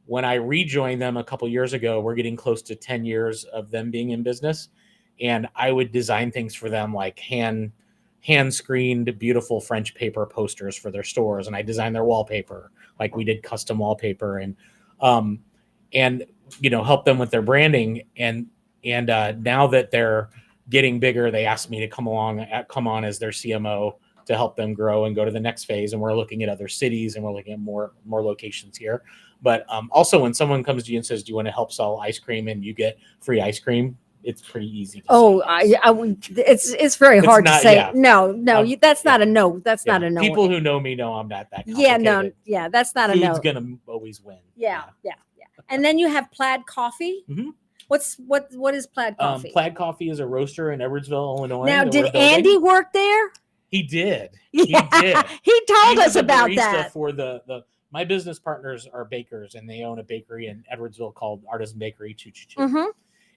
[SPEAKER 3] when I rejoined them a couple years ago, we're getting close to 10 years of them being in business. And I would design things for them, like hand screened, beautiful French paper posters for their stores. And I designed their wallpaper, like we did custom wallpaper, and help them with their branding. And now that they're getting bigger, they asked me to come on as their CMO to help them grow and go to the next phase. And we're looking at other cities, and we're looking at more locations here. But also, when someone comes to you and says, "Do you want to help sell ice cream?" and you get free ice cream, it's pretty easy.
[SPEAKER 2] It's very hard to say. Yeah. No, that's not a no. That's not a no.
[SPEAKER 3] People who know me know I'm not that complicated.
[SPEAKER 2] Yeah, no, yeah, that's not
[SPEAKER 3] Food's
[SPEAKER 2] a no.
[SPEAKER 3] Food's gonna always win.
[SPEAKER 2] Yeah. And then you have Plaid Coffee.
[SPEAKER 3] Mm-hmm.
[SPEAKER 2] What is Plaid Coffee?
[SPEAKER 3] Plaid Coffee is a roaster in Edwardsville, Illinois.
[SPEAKER 2] Now, did Andy work there?
[SPEAKER 3] He did.
[SPEAKER 2] Yeah.
[SPEAKER 3] He did.
[SPEAKER 2] He told us about that.
[SPEAKER 3] For my business partners are bakers, and they own a bakery in Edwardsville called Artisan Bakery 222.
[SPEAKER 2] Mm-hmm.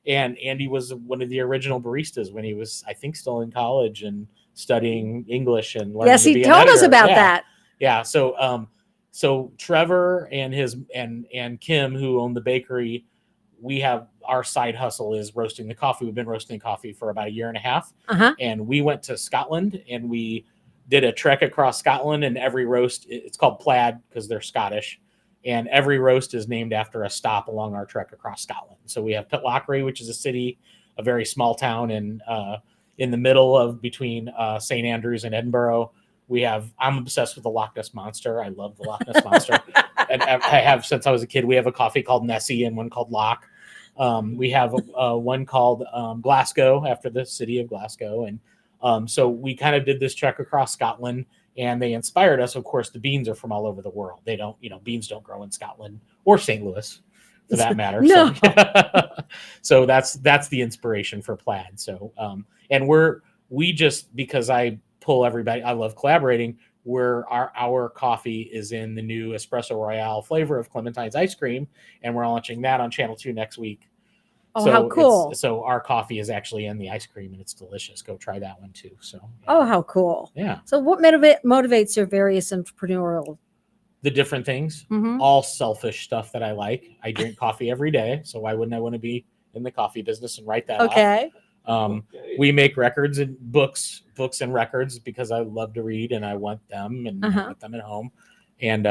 [SPEAKER 3] And Andy was one of the original baristas when he was, I think, still in college and studying English and learning.
[SPEAKER 2] Yes,
[SPEAKER 3] to be
[SPEAKER 2] he told us about that.
[SPEAKER 3] Yeah. So Trevor and Kim, who own the bakery, we have our side hustle is roasting the coffee. We've been roasting coffee for about a year and a half. And we went to Scotland and we did a trek across Scotland, and every roast, it's called Plaid because they're Scottish. And every roast is named after a stop along our trek across Scotland. So we have Pitlochry, which is a very small town in the middle of between St. Andrews and Edinburgh. I'm obsessed with the Loch Ness Monster. I love the Loch Ness Monster. And I have since I was a kid. We have a coffee called Nessie and one called Loch. We have one called Glasgow, after the city of Glasgow. And so we kind of did this trek across Scotland, and they inspired us. Of course, the beans are from all over the world. They don't, beans don't grow in Scotland or St. Louis, for that matter.
[SPEAKER 2] No.
[SPEAKER 3] So that's the inspiration for Plaid. So and we just, because I pull everybody, I love collaborating. Where our coffee is in the new Espresso Royale flavor of Clementine's ice cream, and we're launching that on Channel 2 next week.
[SPEAKER 2] Oh,
[SPEAKER 3] So
[SPEAKER 2] how cool.
[SPEAKER 3] So our coffee is actually in the ice cream, and it's delicious. Go try that one too. So yeah.
[SPEAKER 2] Oh, how cool.
[SPEAKER 3] Yeah.
[SPEAKER 2] So what motivates your various entrepreneurial?
[SPEAKER 3] The different things,
[SPEAKER 2] Mhm.
[SPEAKER 3] all selfish stuff that I like. I drink coffee every day, so why wouldn't I want to be in the coffee business and write that off?
[SPEAKER 2] Okay.
[SPEAKER 3] We make records and books and records because I love to read and I want them and I want them at home. And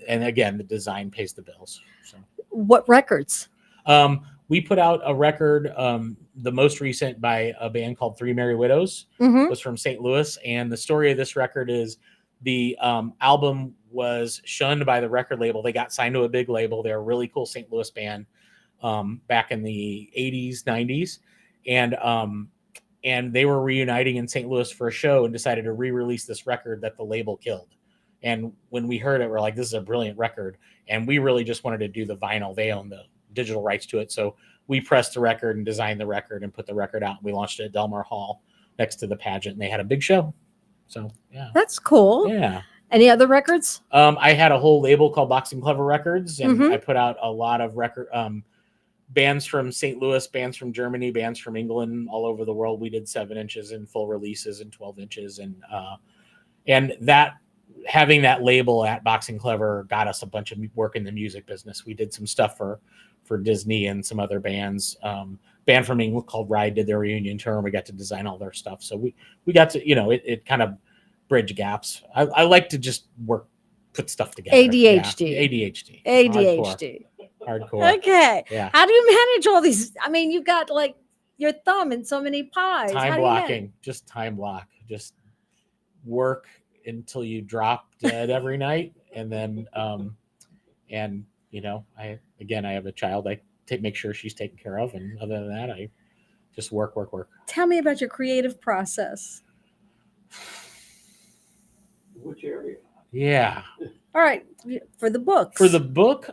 [SPEAKER 3] again, the design pays the bills. So
[SPEAKER 2] What records?
[SPEAKER 3] we put out a record, the most recent by a band called Three Merry Widows, was from St. Louis. And the story of this record is the album was shunned by the record label. They got signed to a big label. They're a really cool St. Louis band back in the 80s, 90s. And they were reuniting in St. Louis for a show and decided to re-release this record that the label killed. And when we heard it, we're like, this is a brilliant record. And we really just wanted to do the vinyl. They own the digital rights to it. So we pressed the record and designed the record and put the record out. We launched it at Delmar Hall next to the pageant, and they had a big show. So yeah.
[SPEAKER 2] That's cool.
[SPEAKER 3] Yeah.
[SPEAKER 2] Any other records?
[SPEAKER 3] I had a whole label called Boxing Clever Records, and I put out a lot of record bands from St. Louis, bands from Germany, bands from England, all over the world. We did 7 inches and full releases and 12 inches. And that, having that label at Boxing Clever got us a bunch of work in the music business. We did some stuff for Disney and some other bands. Band from England called Ride did their reunion tour, and we got to design all their stuff. So we got to, it kind of bridge gaps. I like to just put stuff together.
[SPEAKER 2] ADHD.
[SPEAKER 3] Yeah. ADHD.
[SPEAKER 2] ADHD.
[SPEAKER 3] Hardcore.
[SPEAKER 2] Okay.
[SPEAKER 3] Yeah.
[SPEAKER 2] How do you manage all these? I mean, you've got like your thumb in so many pies. How
[SPEAKER 3] Time
[SPEAKER 2] do you manage?
[SPEAKER 3] blocking. Just time block. Just work until you drop dead every night. And then, I have a child. I make sure she's taken care of. And other than that, I just work.
[SPEAKER 2] Tell me about your creative process.
[SPEAKER 6] Which area?
[SPEAKER 3] Yeah.
[SPEAKER 2] All right. For the books.
[SPEAKER 3] For the book,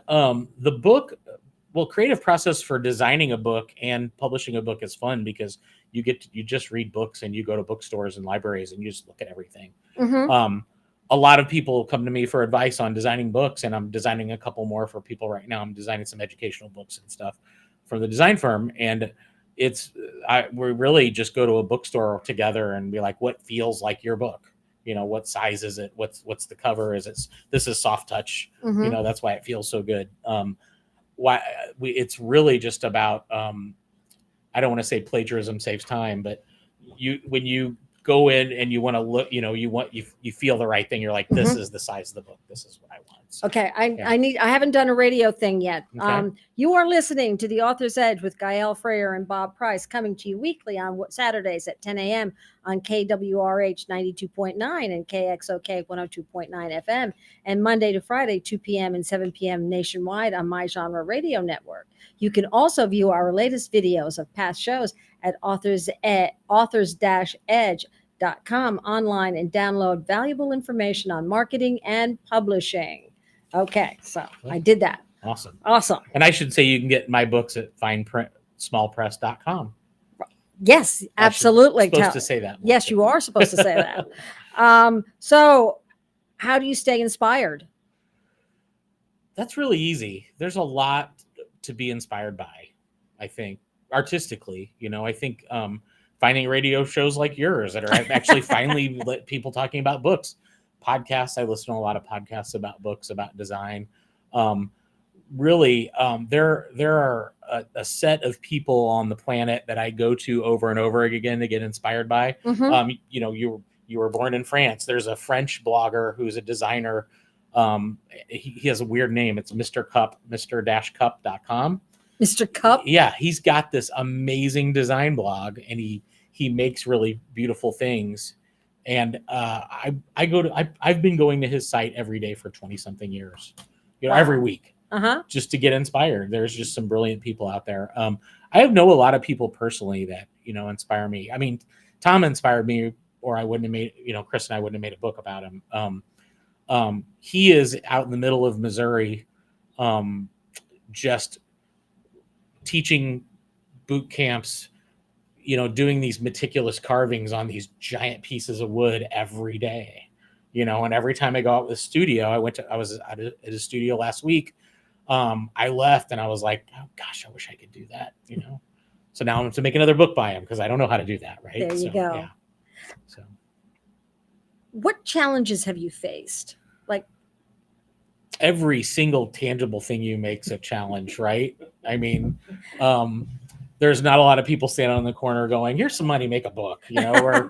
[SPEAKER 3] creative process for designing a book and publishing a book is fun because you just read books and you go to bookstores and libraries and you just look at everything. A lot of people come to me for advice on designing books, and I'm designing a couple more for people right now. I'm designing some educational books and stuff for the design firm. And we really just go to a bookstore together and be like, what feels like your book? What size is it? What's the cover? This is soft touch. That's why it feels so good. It's really just about, I don't want to say plagiarism saves time, but when you go in and you want to look, you feel the right thing. You're like, this is the size of the book. This is what I want. So,
[SPEAKER 2] okay. I haven't done a radio thing yet.
[SPEAKER 3] Okay.
[SPEAKER 2] You are listening to The Author's Edge with Gael Freyer and Bob Price, coming to you weekly on Saturdays at 10 a.m. on KWRH 92.9 and KXOK 102.9 FM, and Monday to Friday, 2 p.m. and 7 p.m. nationwide on My Genre Radio Network. You can also view our latest videos of past shows at authors-edge.com online and download valuable information on marketing and publishing. Okay, so I did that.
[SPEAKER 3] Awesome.
[SPEAKER 2] Awesome.
[SPEAKER 3] And I should say you can get my books at fineprint.smallpress.com.
[SPEAKER 2] Yes, absolutely.
[SPEAKER 3] I'm supposed to say that.
[SPEAKER 2] Yes, you are supposed to say that. So how do you stay inspired?
[SPEAKER 3] That's really easy. There's a lot to be inspired by, I think, artistically. I think finding radio shows like yours that are actually finally let people talking about books. Podcasts, I listen to a lot of podcasts about books, about design. There are a set of people on the planet that I go to over and over again to get inspired by. You were born in France. There's a French blogger who's a designer. He has a weird name. It's Mr. Cup, Mr-Cup.com. Mr. Cup? Yeah, he's got this amazing design blog, and he makes really beautiful things. And I've been going to his site every day for 20 something years,
[SPEAKER 2] Wow.
[SPEAKER 3] every week, just to get inspired. There's just some brilliant people out there. I know a lot of people personally that, inspire me. I mean, Tom inspired me, or I wouldn't have made, Chris and I wouldn't have made a book about him. He is out in the middle of Missouri, just teaching boot camps, doing these meticulous carvings on these giant pieces of wood every day, and every time I go out with the studio, I was at a studio last week. I left and I was like, oh gosh, I wish I could do that, So now I'm to make another book by him because I don't know how to do that. Right.
[SPEAKER 2] There you go.
[SPEAKER 3] Yeah. So
[SPEAKER 2] what challenges have you faced? Like
[SPEAKER 3] every single tangible thing you make's a challenge, right? I mean, there's not a lot of people standing on the corner going, here's some money, make a book, or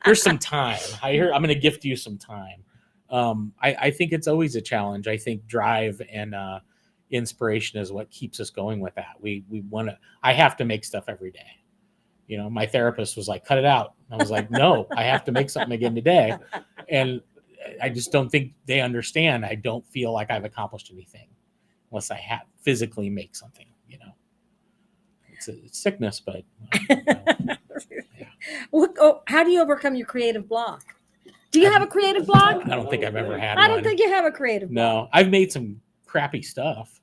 [SPEAKER 3] here's some time. I'm going to gift you some time. I think it's always a challenge. I think drive and inspiration is what keeps us going with that. I have to make stuff every day. My therapist was like, cut it out. I was like, no, I have to make something again today. And I just don't think they understand. I don't feel like I've accomplished anything unless I have physically make something, it's sickness, but
[SPEAKER 2] how do you overcome your creative block? Do you have a creative block?
[SPEAKER 3] I don't think I've ever had
[SPEAKER 2] I
[SPEAKER 3] one.
[SPEAKER 2] don't think you have a creative block.
[SPEAKER 3] No, I've made some crappy stuff.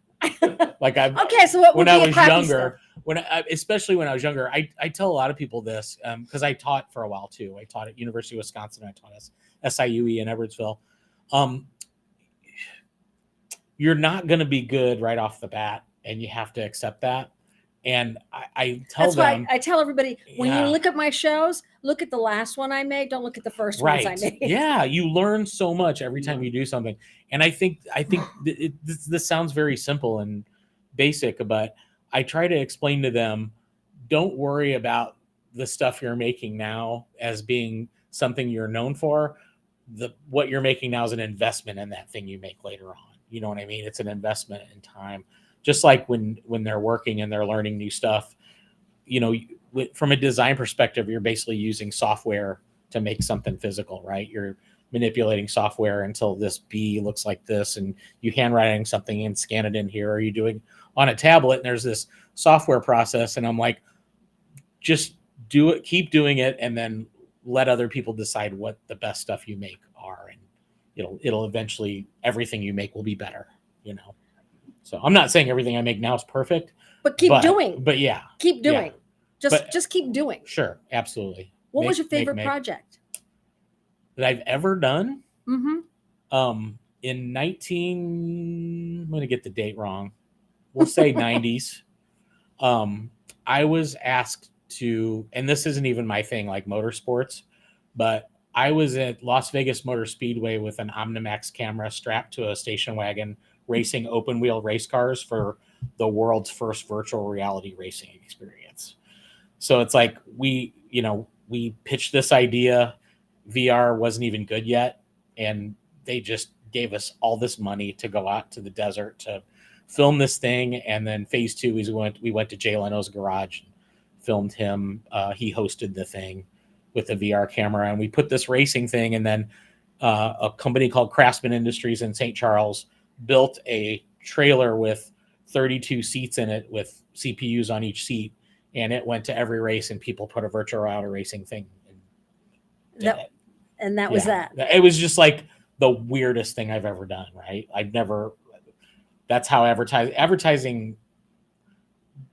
[SPEAKER 3] Like
[SPEAKER 2] okay, so what would
[SPEAKER 3] when
[SPEAKER 2] be
[SPEAKER 3] I
[SPEAKER 2] a
[SPEAKER 3] was
[SPEAKER 2] crappy
[SPEAKER 3] younger,
[SPEAKER 2] stuff?
[SPEAKER 3] Especially when I was younger, I tell a lot of people this because I taught for a while too. I taught at University of Wisconsin. I taught at SIUE in Edwardsville. You're not going to be good right off the bat, and you have to accept that. And I tell
[SPEAKER 2] That's
[SPEAKER 3] them,
[SPEAKER 2] why I tell everybody, when
[SPEAKER 3] Yeah.
[SPEAKER 2] you look at my shows, look at the last one I made. Don't look at the first ones I made.
[SPEAKER 3] Yeah, you learn so much every time you do something. And I think this sounds very simple and basic, but I try to explain to them, don't worry about the stuff you're making now as being something you're known for. What you're making now is an investment in that thing you make later on. You know what I mean? It's an investment in time. Just like when they're working and they're learning new stuff, from a design perspective, you're basically using software to make something physical, right? You're manipulating software until this B looks like this, and you handwriting something and scan it in here. Or you doing on a tablet, and there's this software process, and I'm like, just do it, keep doing it, and then let other people decide what the best stuff you make are, and it'll eventually, everything you make will be better, So I'm not saying everything I make now is perfect,
[SPEAKER 2] But keep doing.
[SPEAKER 3] But yeah,
[SPEAKER 2] Keep doing.
[SPEAKER 3] Yeah.
[SPEAKER 2] Just keep doing.
[SPEAKER 3] Sure, absolutely.
[SPEAKER 2] What was your favorite project
[SPEAKER 3] that I've ever done?
[SPEAKER 2] Mm-hmm.
[SPEAKER 3] In I'm going to get the date wrong. We'll say 90s. I was asked to, and this isn't even my thing, like motorsports, but I was at Las Vegas Motor Speedway with an Omnimax camera strapped to a station wagon, racing open wheel race cars for the world's first virtual reality racing experience. So it's like we pitched this idea. VR wasn't even good yet, and they just gave us all this money to go out to the desert to film this thing. And then phase 2 is we went to Jay Leno's garage and filmed him. He hosted the thing with a VR camera, and we put this racing thing. And then a company called Craftsman Industries in St. Charles built a trailer with 32 seats in it with CPUs on each seat, and it went to every race, and people put a virtual reality racing thing in it.
[SPEAKER 2] And that was that.
[SPEAKER 3] It was just like the weirdest thing I've ever done, right? That's how advertising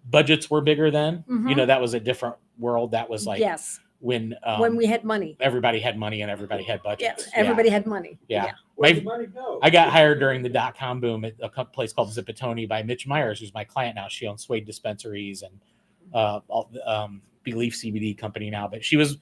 [SPEAKER 3] budgets were bigger then.
[SPEAKER 2] Mhm.
[SPEAKER 3] That was a different world. That was like
[SPEAKER 2] Yes.
[SPEAKER 3] when
[SPEAKER 2] we had money.
[SPEAKER 3] everybody had money and everybody had
[SPEAKER 2] Yes.
[SPEAKER 3] budgets.
[SPEAKER 2] Everybody had money.
[SPEAKER 3] Yeah.
[SPEAKER 6] Where'd the money go?
[SPEAKER 3] I got hired during the dot-com boom at a place called Zipatoni by Mitch Myers, who's my client now. She owns Suede Dispensaries and Belief CBD company now. But she was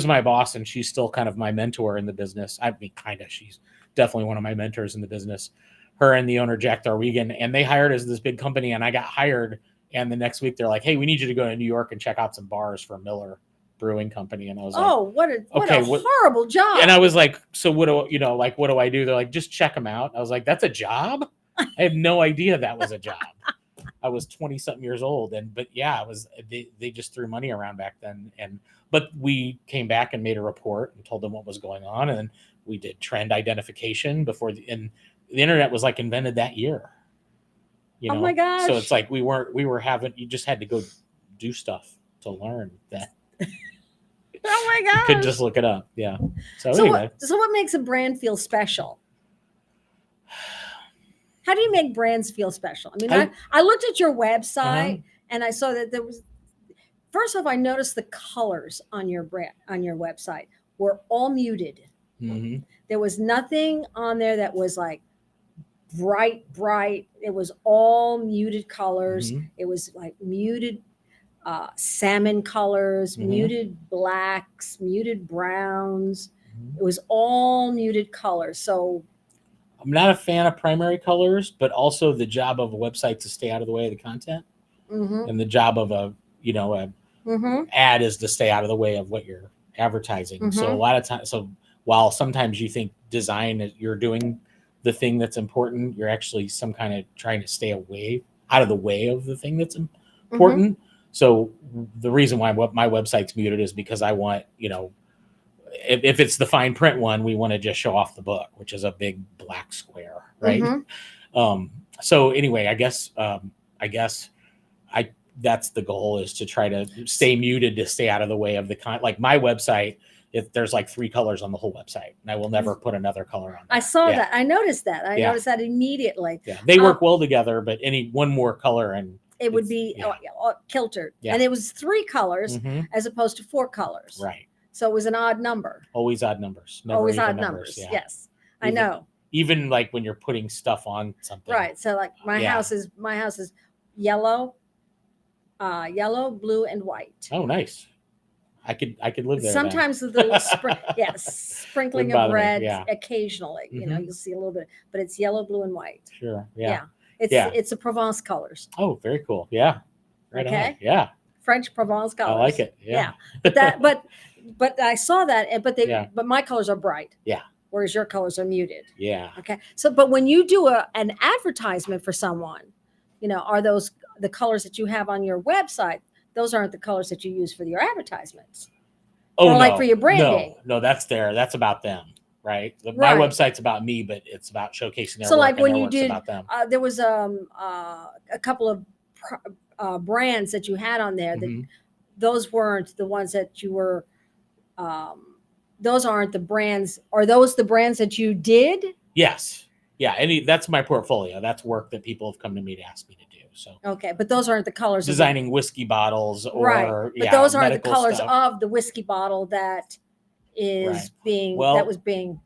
[SPEAKER 3] my boss, and she's still kind of my mentor in the business. I mean, kind of. She's definitely one of my mentors in the business. Her and the owner, Jack Darwigan, and they hired us this big company, and I got hired. And the next week, they're like, "Hey, we need you to go to New York and check out some bars for Miller Brewing Company." And I was like,
[SPEAKER 2] Oh, what a horrible job.
[SPEAKER 3] and I was like, so what do I do? They're like, just check them out. I was like, that's a job? I had no idea that was a job. I was 20 something years old. But yeah, they just threw money around back then. But we came back and made a report and told them what was going on. And we did trend identification and the internet was like invented that year.
[SPEAKER 2] Oh my gosh.
[SPEAKER 3] So it's like you just had to go do stuff to learn that.
[SPEAKER 2] Oh my
[SPEAKER 3] You
[SPEAKER 2] gosh.
[SPEAKER 3] could just look it up. Yeah. So
[SPEAKER 2] So
[SPEAKER 3] anyway.
[SPEAKER 2] what makes a brand feel special? How do you make brands feel special? I mean, I looked at your website and I saw that there was. First off, I noticed the colors on your website were all muted.
[SPEAKER 3] Mm-hmm.
[SPEAKER 2] There was nothing on there that was like bright. It was all muted colors.
[SPEAKER 3] Mhm.
[SPEAKER 2] It was like muted salmon colors,
[SPEAKER 3] Mhm.
[SPEAKER 2] muted blacks, muted browns.
[SPEAKER 3] Mhm.
[SPEAKER 2] It was all muted colors. So
[SPEAKER 3] I'm not a fan of primary colors, but also the job of a website to stay out of the way of the content,
[SPEAKER 2] mhm,
[SPEAKER 3] and the job of a
[SPEAKER 2] mhm,
[SPEAKER 3] ad is to stay out of the way of what you're advertising. So a
[SPEAKER 2] Mhm.
[SPEAKER 3] lot of times, so while sometimes you think design you're doing the thing that's important, you're actually some kind of trying to stay away out of the way of the thing that's important. So the reason why my website's muted is because I want, if it's the fine print one, we want to just show off the book, which is a big black square, right?
[SPEAKER 2] mhm.
[SPEAKER 3] So anyway, I guess that's the goal, is to try to stay muted, to stay out of the way of the like my website. If there's like 3 colors on the whole website, and I will never put another color on.
[SPEAKER 2] I saw
[SPEAKER 3] Yeah.
[SPEAKER 2] that. I noticed that. I
[SPEAKER 3] Yeah.
[SPEAKER 2] noticed that immediately.
[SPEAKER 3] Yeah, they work well together, but any one more color and
[SPEAKER 2] It would
[SPEAKER 3] It's-
[SPEAKER 2] be
[SPEAKER 3] yeah.
[SPEAKER 2] kiltered,
[SPEAKER 3] Yeah.
[SPEAKER 2] and it was 3 colors
[SPEAKER 3] Mhm.
[SPEAKER 2] as opposed to 4 colors.
[SPEAKER 3] Right,
[SPEAKER 2] So it was an odd number.
[SPEAKER 3] always odd numbers. Never
[SPEAKER 2] Always
[SPEAKER 3] even
[SPEAKER 2] odd numbers.
[SPEAKER 3] Yeah.
[SPEAKER 2] Yes, I
[SPEAKER 3] Even-
[SPEAKER 2] know.
[SPEAKER 3] Even like when you're putting stuff on something.
[SPEAKER 2] Right. So like my
[SPEAKER 3] Yeah.
[SPEAKER 2] house is yellow, blue, and white.
[SPEAKER 3] Oh, nice. I could live there.
[SPEAKER 2] Sometimes with a little sprinkling
[SPEAKER 3] Wouldn't
[SPEAKER 2] of
[SPEAKER 3] bother me,
[SPEAKER 2] red
[SPEAKER 3] yeah.
[SPEAKER 2] occasionally.
[SPEAKER 3] Mhm.
[SPEAKER 2] You'll see a little bit, but it's yellow, blue, and white.
[SPEAKER 3] Sure. Yeah.
[SPEAKER 2] Yeah.
[SPEAKER 3] Yeah.
[SPEAKER 2] It's a Provence colors,
[SPEAKER 3] Oh, very cool. Yeah. Right on.
[SPEAKER 2] Okay.
[SPEAKER 3] Yeah.
[SPEAKER 2] French Provence colors.
[SPEAKER 3] I like it. Yeah.
[SPEAKER 2] But I saw that,
[SPEAKER 3] Yeah.
[SPEAKER 2] but my colors are bright.
[SPEAKER 3] Yeah.
[SPEAKER 2] Whereas your colors are muted.
[SPEAKER 3] Yeah.
[SPEAKER 2] Okay. So, but when you do an advertisement for someone, are those the colors that you have on your website? Those aren't the colors that you use for your advertisements.
[SPEAKER 3] Oh,
[SPEAKER 2] Or
[SPEAKER 3] no.
[SPEAKER 2] like for your branding.
[SPEAKER 3] No, that's that's about them. Right. My
[SPEAKER 2] Right.
[SPEAKER 3] website's about me, but it's about showcasing their
[SPEAKER 2] So,
[SPEAKER 3] work,
[SPEAKER 2] like,
[SPEAKER 3] and
[SPEAKER 2] when
[SPEAKER 3] their
[SPEAKER 2] you
[SPEAKER 3] work's
[SPEAKER 2] did,
[SPEAKER 3] about them.
[SPEAKER 2] There was a couple of brands that you had on there that
[SPEAKER 3] Mhm.
[SPEAKER 2] those weren't the ones that you were. Those aren't the brands. Are those the brands that you did?
[SPEAKER 3] Yes. Yeah. That's my portfolio. That's work that people have come to me to ask me to do. So
[SPEAKER 2] Okay, but those aren't the colors. of the-
[SPEAKER 3] designing whiskey bottles or
[SPEAKER 2] right, but those aren't the
[SPEAKER 3] medical
[SPEAKER 2] colors
[SPEAKER 3] stuff.
[SPEAKER 2] of the whiskey bottle that is
[SPEAKER 3] Right.
[SPEAKER 2] being
[SPEAKER 3] Well,
[SPEAKER 2] that was being.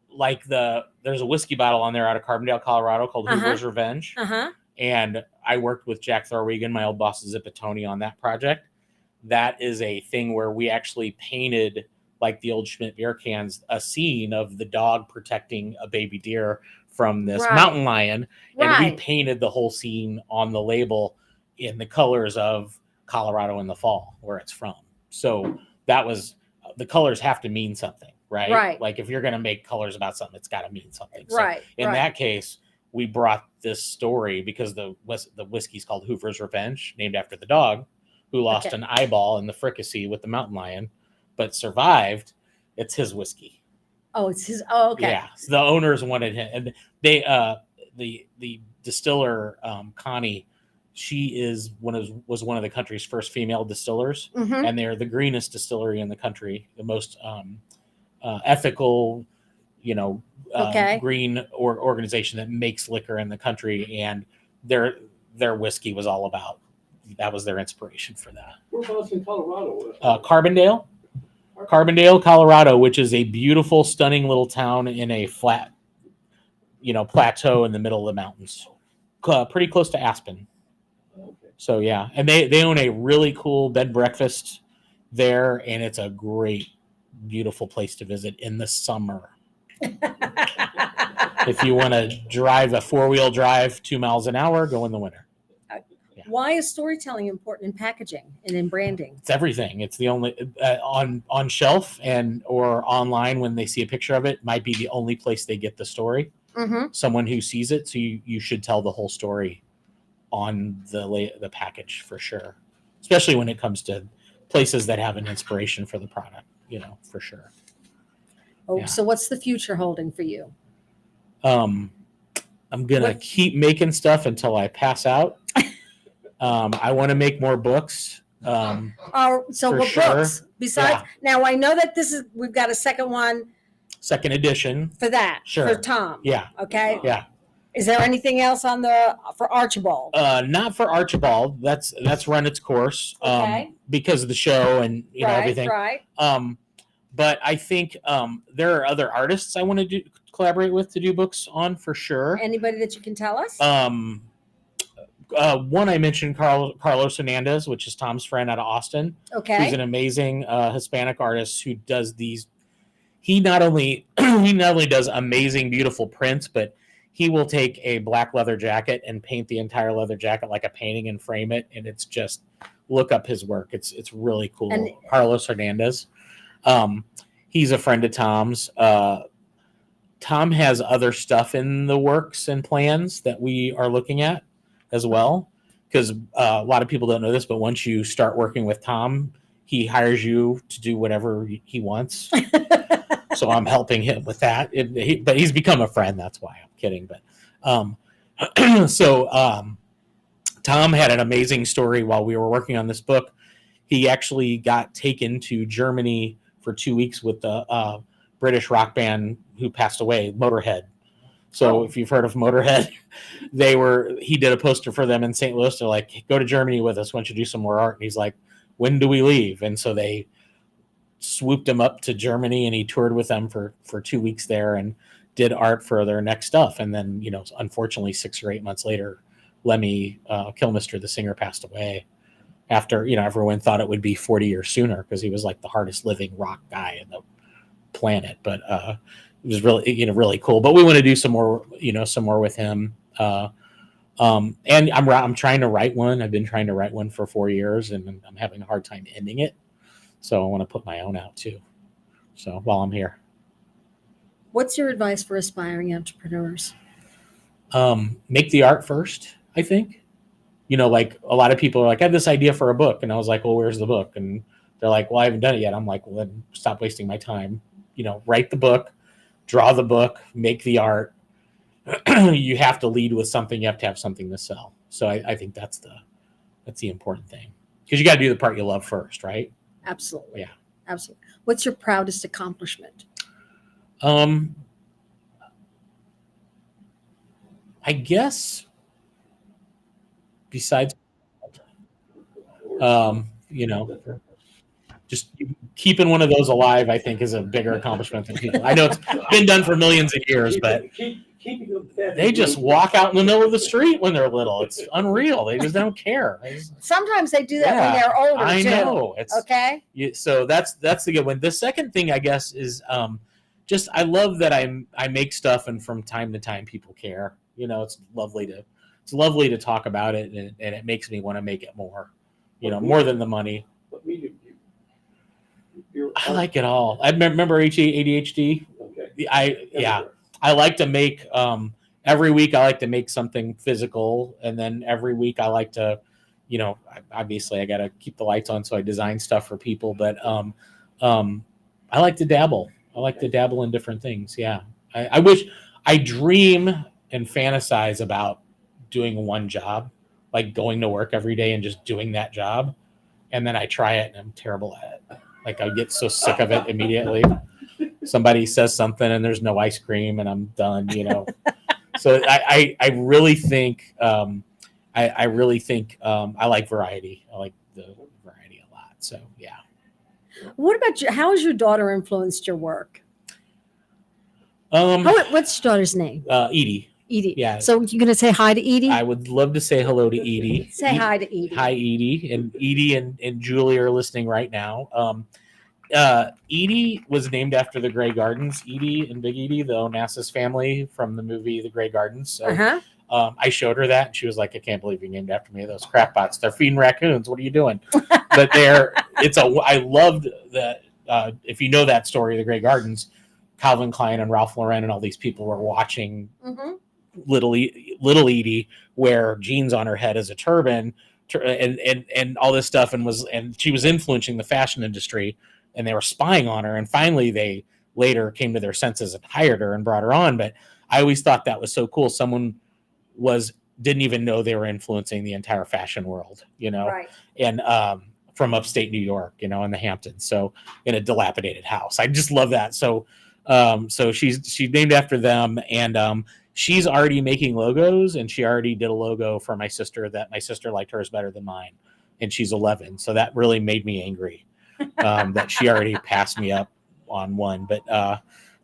[SPEAKER 3] Like there's a whiskey bottle on there out of Carbondale, Colorado called
[SPEAKER 2] Uh-huh.
[SPEAKER 3] Hoover's Revenge.
[SPEAKER 2] Uh-huh.
[SPEAKER 3] And I worked with Jack Thorwegen, my old boss at Zippatoni, on that project. That is a thing where we actually painted, like the old Schmidt beer cans, a scene of the dog protecting a baby deer from this
[SPEAKER 2] Right.
[SPEAKER 3] mountain lion. And we
[SPEAKER 2] Right.
[SPEAKER 3] painted the whole scene on the label in the colors of Colorado in the fall, where it's from. So that was, the colors have to mean something, right?
[SPEAKER 2] Right.
[SPEAKER 3] Like if you're going to make colors about something, it's got to mean something. So
[SPEAKER 2] Right.
[SPEAKER 3] in
[SPEAKER 2] right.
[SPEAKER 3] that case, we brought this story because the whiskey's called Hoover's Revenge, named after the dog who lost
[SPEAKER 2] Okay.
[SPEAKER 3] an eyeball in the fricassee with the mountain lion, but survived. It's his whiskey.
[SPEAKER 2] Oh, it's his. Oh, okay.
[SPEAKER 3] Yeah. So the owners wanted him, and they, the distiller, Connie, she was one of the country's first female distillers,
[SPEAKER 2] Mhm.
[SPEAKER 3] and they're the greenest distillery in the country, the most ethical,
[SPEAKER 2] Okay.
[SPEAKER 3] green organization that makes liquor in the country, and their whiskey was all about. That was their inspiration for that.
[SPEAKER 6] Whereabouts in Colorado?
[SPEAKER 3] Carbondale, Colorado, which is a beautiful, stunning little town in a flat, plateau in the middle of the mountains, pretty close to Aspen.
[SPEAKER 6] Okay.
[SPEAKER 3] So yeah, and they own a really cool bed and breakfast there, and it's a great, beautiful place to visit in the summer. If you want to drive a 4-wheel drive 2 miles an hour, go in the winter.
[SPEAKER 2] Why is storytelling important in packaging and in branding?
[SPEAKER 3] It's everything. It's the only on shelf and or online when they see a picture of it might be the only place they get the story.
[SPEAKER 2] Mm-hmm.
[SPEAKER 3] Someone who sees it, so you should tell the whole story on the package for sure. Especially when it comes to places that have an inspiration for the product, for sure.
[SPEAKER 2] Oh,
[SPEAKER 3] Yeah.
[SPEAKER 2] so what's the future holding for you?
[SPEAKER 3] I'm gonna
[SPEAKER 2] What-
[SPEAKER 3] keep making stuff until I pass out. I want to make more books.
[SPEAKER 2] Oh, so
[SPEAKER 3] For
[SPEAKER 2] what
[SPEAKER 3] sure.
[SPEAKER 2] books? Besides, now I know that we've got a second one
[SPEAKER 3] Second edition.
[SPEAKER 2] for that
[SPEAKER 3] Sure.
[SPEAKER 2] for Tom.
[SPEAKER 3] Yeah.
[SPEAKER 2] Okay.
[SPEAKER 3] Yeah.
[SPEAKER 2] Is there anything else on for Archibald?
[SPEAKER 3] Not for Archibald. That's run its course.
[SPEAKER 2] Okay.
[SPEAKER 3] Because of the show and everything.
[SPEAKER 2] Right.
[SPEAKER 3] But I think there are other artists I want to collaborate with to do books on for sure.
[SPEAKER 2] Anybody that you can tell us?
[SPEAKER 3] One I mentioned, Carlos Hernandez, which is Tom's friend out of Austin.
[SPEAKER 2] Okay.
[SPEAKER 3] He's an amazing Hispanic artist who does these. He not only does amazing, beautiful prints, but he will take a black leather jacket and paint the entire leather jacket like a painting and frame it, and it's just look up his work. It's really cool.
[SPEAKER 2] And
[SPEAKER 3] Carlos Hernandez. He's a friend of Tom's. Tom has other stuff in the works and plans that we are looking at as well, because a lot of people don't know this, but once you start working with Tom, he hires you to do whatever he wants. So I'm helping him with that. But he's become a friend. That's why I'm kidding. But Tom had an amazing story while we were working on this book. He actually got taken to Germany for 2 weeks with the British rock band who passed away, Motorhead. So if you've heard of Motorhead, he did a poster for them in St. Louis. They're like, go to Germany with us. Why don't you do some more art? And he's like, when do we leave? And so they swooped him up to Germany, and he toured with them for 2 weeks there and did art for their next stuff. And then, unfortunately 6 or 8 months later, Lemmy Kilmister, the singer, passed away after, everyone thought it would be 40 years sooner because he was like the hardest living rock guy in the planet. But it was really, really cool. But we want to do some more with him. And I'm trying to write one. I've been trying to write one for 4 years, and I'm having a hard time ending it. So I want to put my own out too. So while I'm here.
[SPEAKER 2] What's your advice for aspiring entrepreneurs?
[SPEAKER 3] Make the art first, I think. Like a lot of people are like, I have this idea for a book. And I was like, well, where's the book? And they're like, well, I haven't done it yet. I'm like, well, then stop wasting my time. Write the book, draw the book, make the art. You have to lead with something. You have to have something to sell. So I think that's the important thing, because you got to do the part you love first, right?
[SPEAKER 2] Absolutely.
[SPEAKER 3] Yeah.
[SPEAKER 2] Absolutely. What's your proudest accomplishment?
[SPEAKER 3] I guess besides, just keeping one of those alive, I think, is a bigger accomplishment than people. I know it's been done for millions of years, but they just walk out in the middle of the street when they're little. It's unreal. They just don't care.
[SPEAKER 2] Sometimes they do that when they're older.
[SPEAKER 3] I know.
[SPEAKER 2] Okay.
[SPEAKER 3] So that's the good one. The second thing, I guess, is just I love that I make stuff, and from time to time people care. It's lovely to talk about it, and it makes me want to make it more. More than the money. I like it all. I remember ADHD.
[SPEAKER 6] Okay.
[SPEAKER 3] I like to make every week. I like to make something physical, and then every week I like to, obviously I got to keep the lights on, so I design stuff for people. But I like to dabble. I like to dabble in different things. Yeah, I dream and fantasize about doing one job, like going to work every day and just doing that job, and then I try it and I'm terrible at it. Like I get so sick of it immediately. Somebody says something and there's no ice cream and I'm done, So I really think I like variety. I like the variety a lot. So yeah.
[SPEAKER 2] What about you? How has your daughter influenced your work? What's your daughter's name?
[SPEAKER 3] Edie.
[SPEAKER 2] Edie.
[SPEAKER 3] Yeah.
[SPEAKER 2] So you're gonna say hi to Edie?
[SPEAKER 3] I would love to say hello to Edie.
[SPEAKER 2] Say hi to Edie.
[SPEAKER 3] Hi, Edie. And Edie and Julie are listening right now. Edie was named after the Grey Gardens. Edie and Big Edie, the Onassis family from the movie The Grey Gardens. So I showed her that, and she was like, I can't believe you named after me. Those crapbots. They're feeding raccoons. What are you doing? But I loved that. If you know that story, The Grey Gardens, Calvin Klein and Ralph Lauren and all these people were watching little Edie wear jeans on her head as a turban and all this stuff, and she was influencing the fashion industry, and they were spying on her, and finally they later came to their senses and hired her and brought her on. But I always thought that was so cool. Someone didn't even know they were influencing the entire fashion world,
[SPEAKER 2] Right.
[SPEAKER 3] And from upstate New York, in the Hamptons, so in a dilapidated house. I just love that. So So she's named after them, and she's already making logos, and she already did a logo for my sister that my sister liked hers better than mine, and she's 11. So that really made me angry that she already passed me up on one.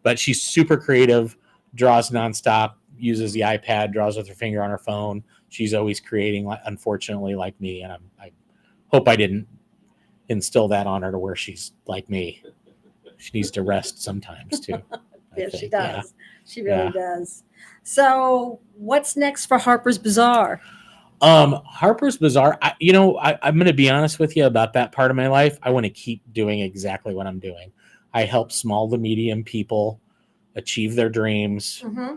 [SPEAKER 3] But she's super creative, draws nonstop, uses the iPad, draws with her finger on her phone. She's always creating, unfortunately, like me, and I hope I didn't instill that on her to where she's like me. She needs to rest sometimes too.
[SPEAKER 2] Yes, she
[SPEAKER 3] think.
[SPEAKER 2] does.
[SPEAKER 3] Yeah.
[SPEAKER 2] She really
[SPEAKER 3] Yeah.
[SPEAKER 2] does. So, what's next for Harper's Bazaar?
[SPEAKER 3] Harper's Bazaar, I'm going to be honest with you about that part of my life. I want to keep doing exactly what I'm doing. I help small to medium people achieve their dreams.
[SPEAKER 2] Mm-hmm.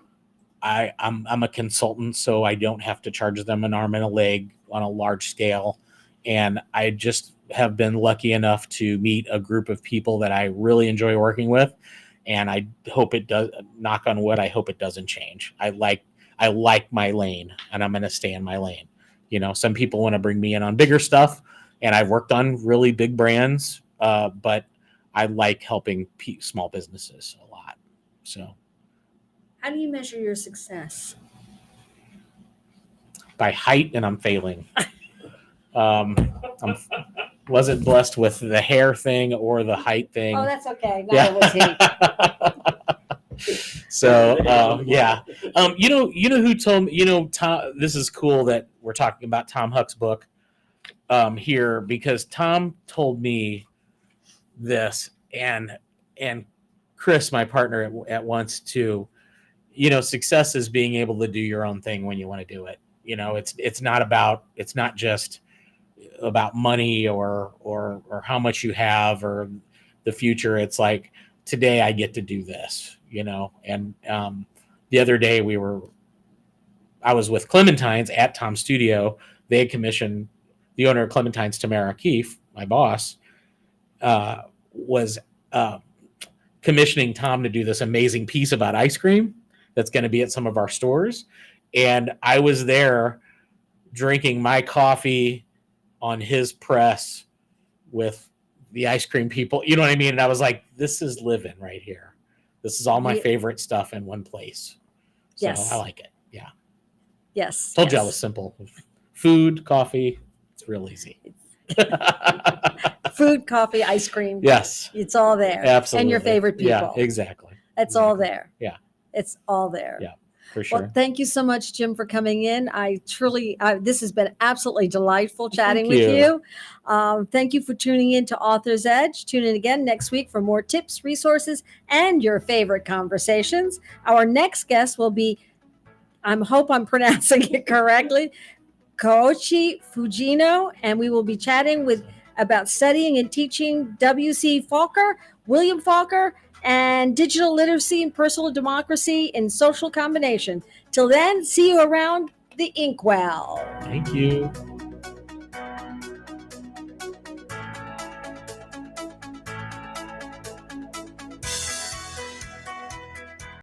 [SPEAKER 3] I'm a consultant, so I don't have to charge them an arm and a leg on a large scale. And I just have been lucky enough to meet a group of people that I really enjoy working with. And I hope it does, knock on wood, I hope it doesn't change. I like my lane, and I'm going to stay in my lane. Some people want to bring me in on bigger stuff, and I've worked on really big brands, but I like helping small businesses a lot. So
[SPEAKER 2] How do you measure your success?
[SPEAKER 3] by height, and I'm failing. I wasn't blessed with the hair thing or the height thing.
[SPEAKER 2] Oh, that's okay. Neither was he.
[SPEAKER 3] So yeah, you know who told me, Tom, this is cool that we're talking about Tom Huck's book here, because Tom told me this, and Chris, my partner at once too, success is being able to do your own thing when you want to do it. It's not just about money or how much you have or the future. It's like, today I get to do this, and the other day I was with Clementine's at Tom's studio. They had commissioned the owner of Clementine's, Tamara Keefe, my boss, was commissioning Tom to do this amazing piece about ice cream that's going to be at some of our stores. And I was there drinking my coffee on his press with the ice cream people, you know what I mean? And I was like, this is living right here. This is all my favorite stuff in one place. So
[SPEAKER 2] Yes.
[SPEAKER 3] I like it. Yeah.
[SPEAKER 2] Yes.
[SPEAKER 3] Told you I
[SPEAKER 2] yes.
[SPEAKER 3] was simple. Food, coffee, it's real easy.
[SPEAKER 2] Food, coffee, ice cream.
[SPEAKER 3] Yes.
[SPEAKER 2] It's all there.
[SPEAKER 3] Absolutely.
[SPEAKER 2] And your favorite people.
[SPEAKER 3] Yeah, exactly.
[SPEAKER 2] It's all there.
[SPEAKER 3] Yeah.
[SPEAKER 2] It's all there.
[SPEAKER 3] Yeah. For sure.
[SPEAKER 2] Well, thank you so much, Jim, for coming in. This has been absolutely delightful chatting
[SPEAKER 3] Thank
[SPEAKER 2] with
[SPEAKER 3] you.
[SPEAKER 2] you. Thank you for tuning in to Author's Edge. Tune in again next week for more tips, resources, and your favorite conversations. Our next guest will be, I hope I'm pronouncing it correctly, Koichi Fujino, and we will be chatting about studying and teaching W.C. Faulkner, William Faulkner, and digital literacy and personal democracy in social combination. Till then, see you around the inkwell.
[SPEAKER 3] Thank you.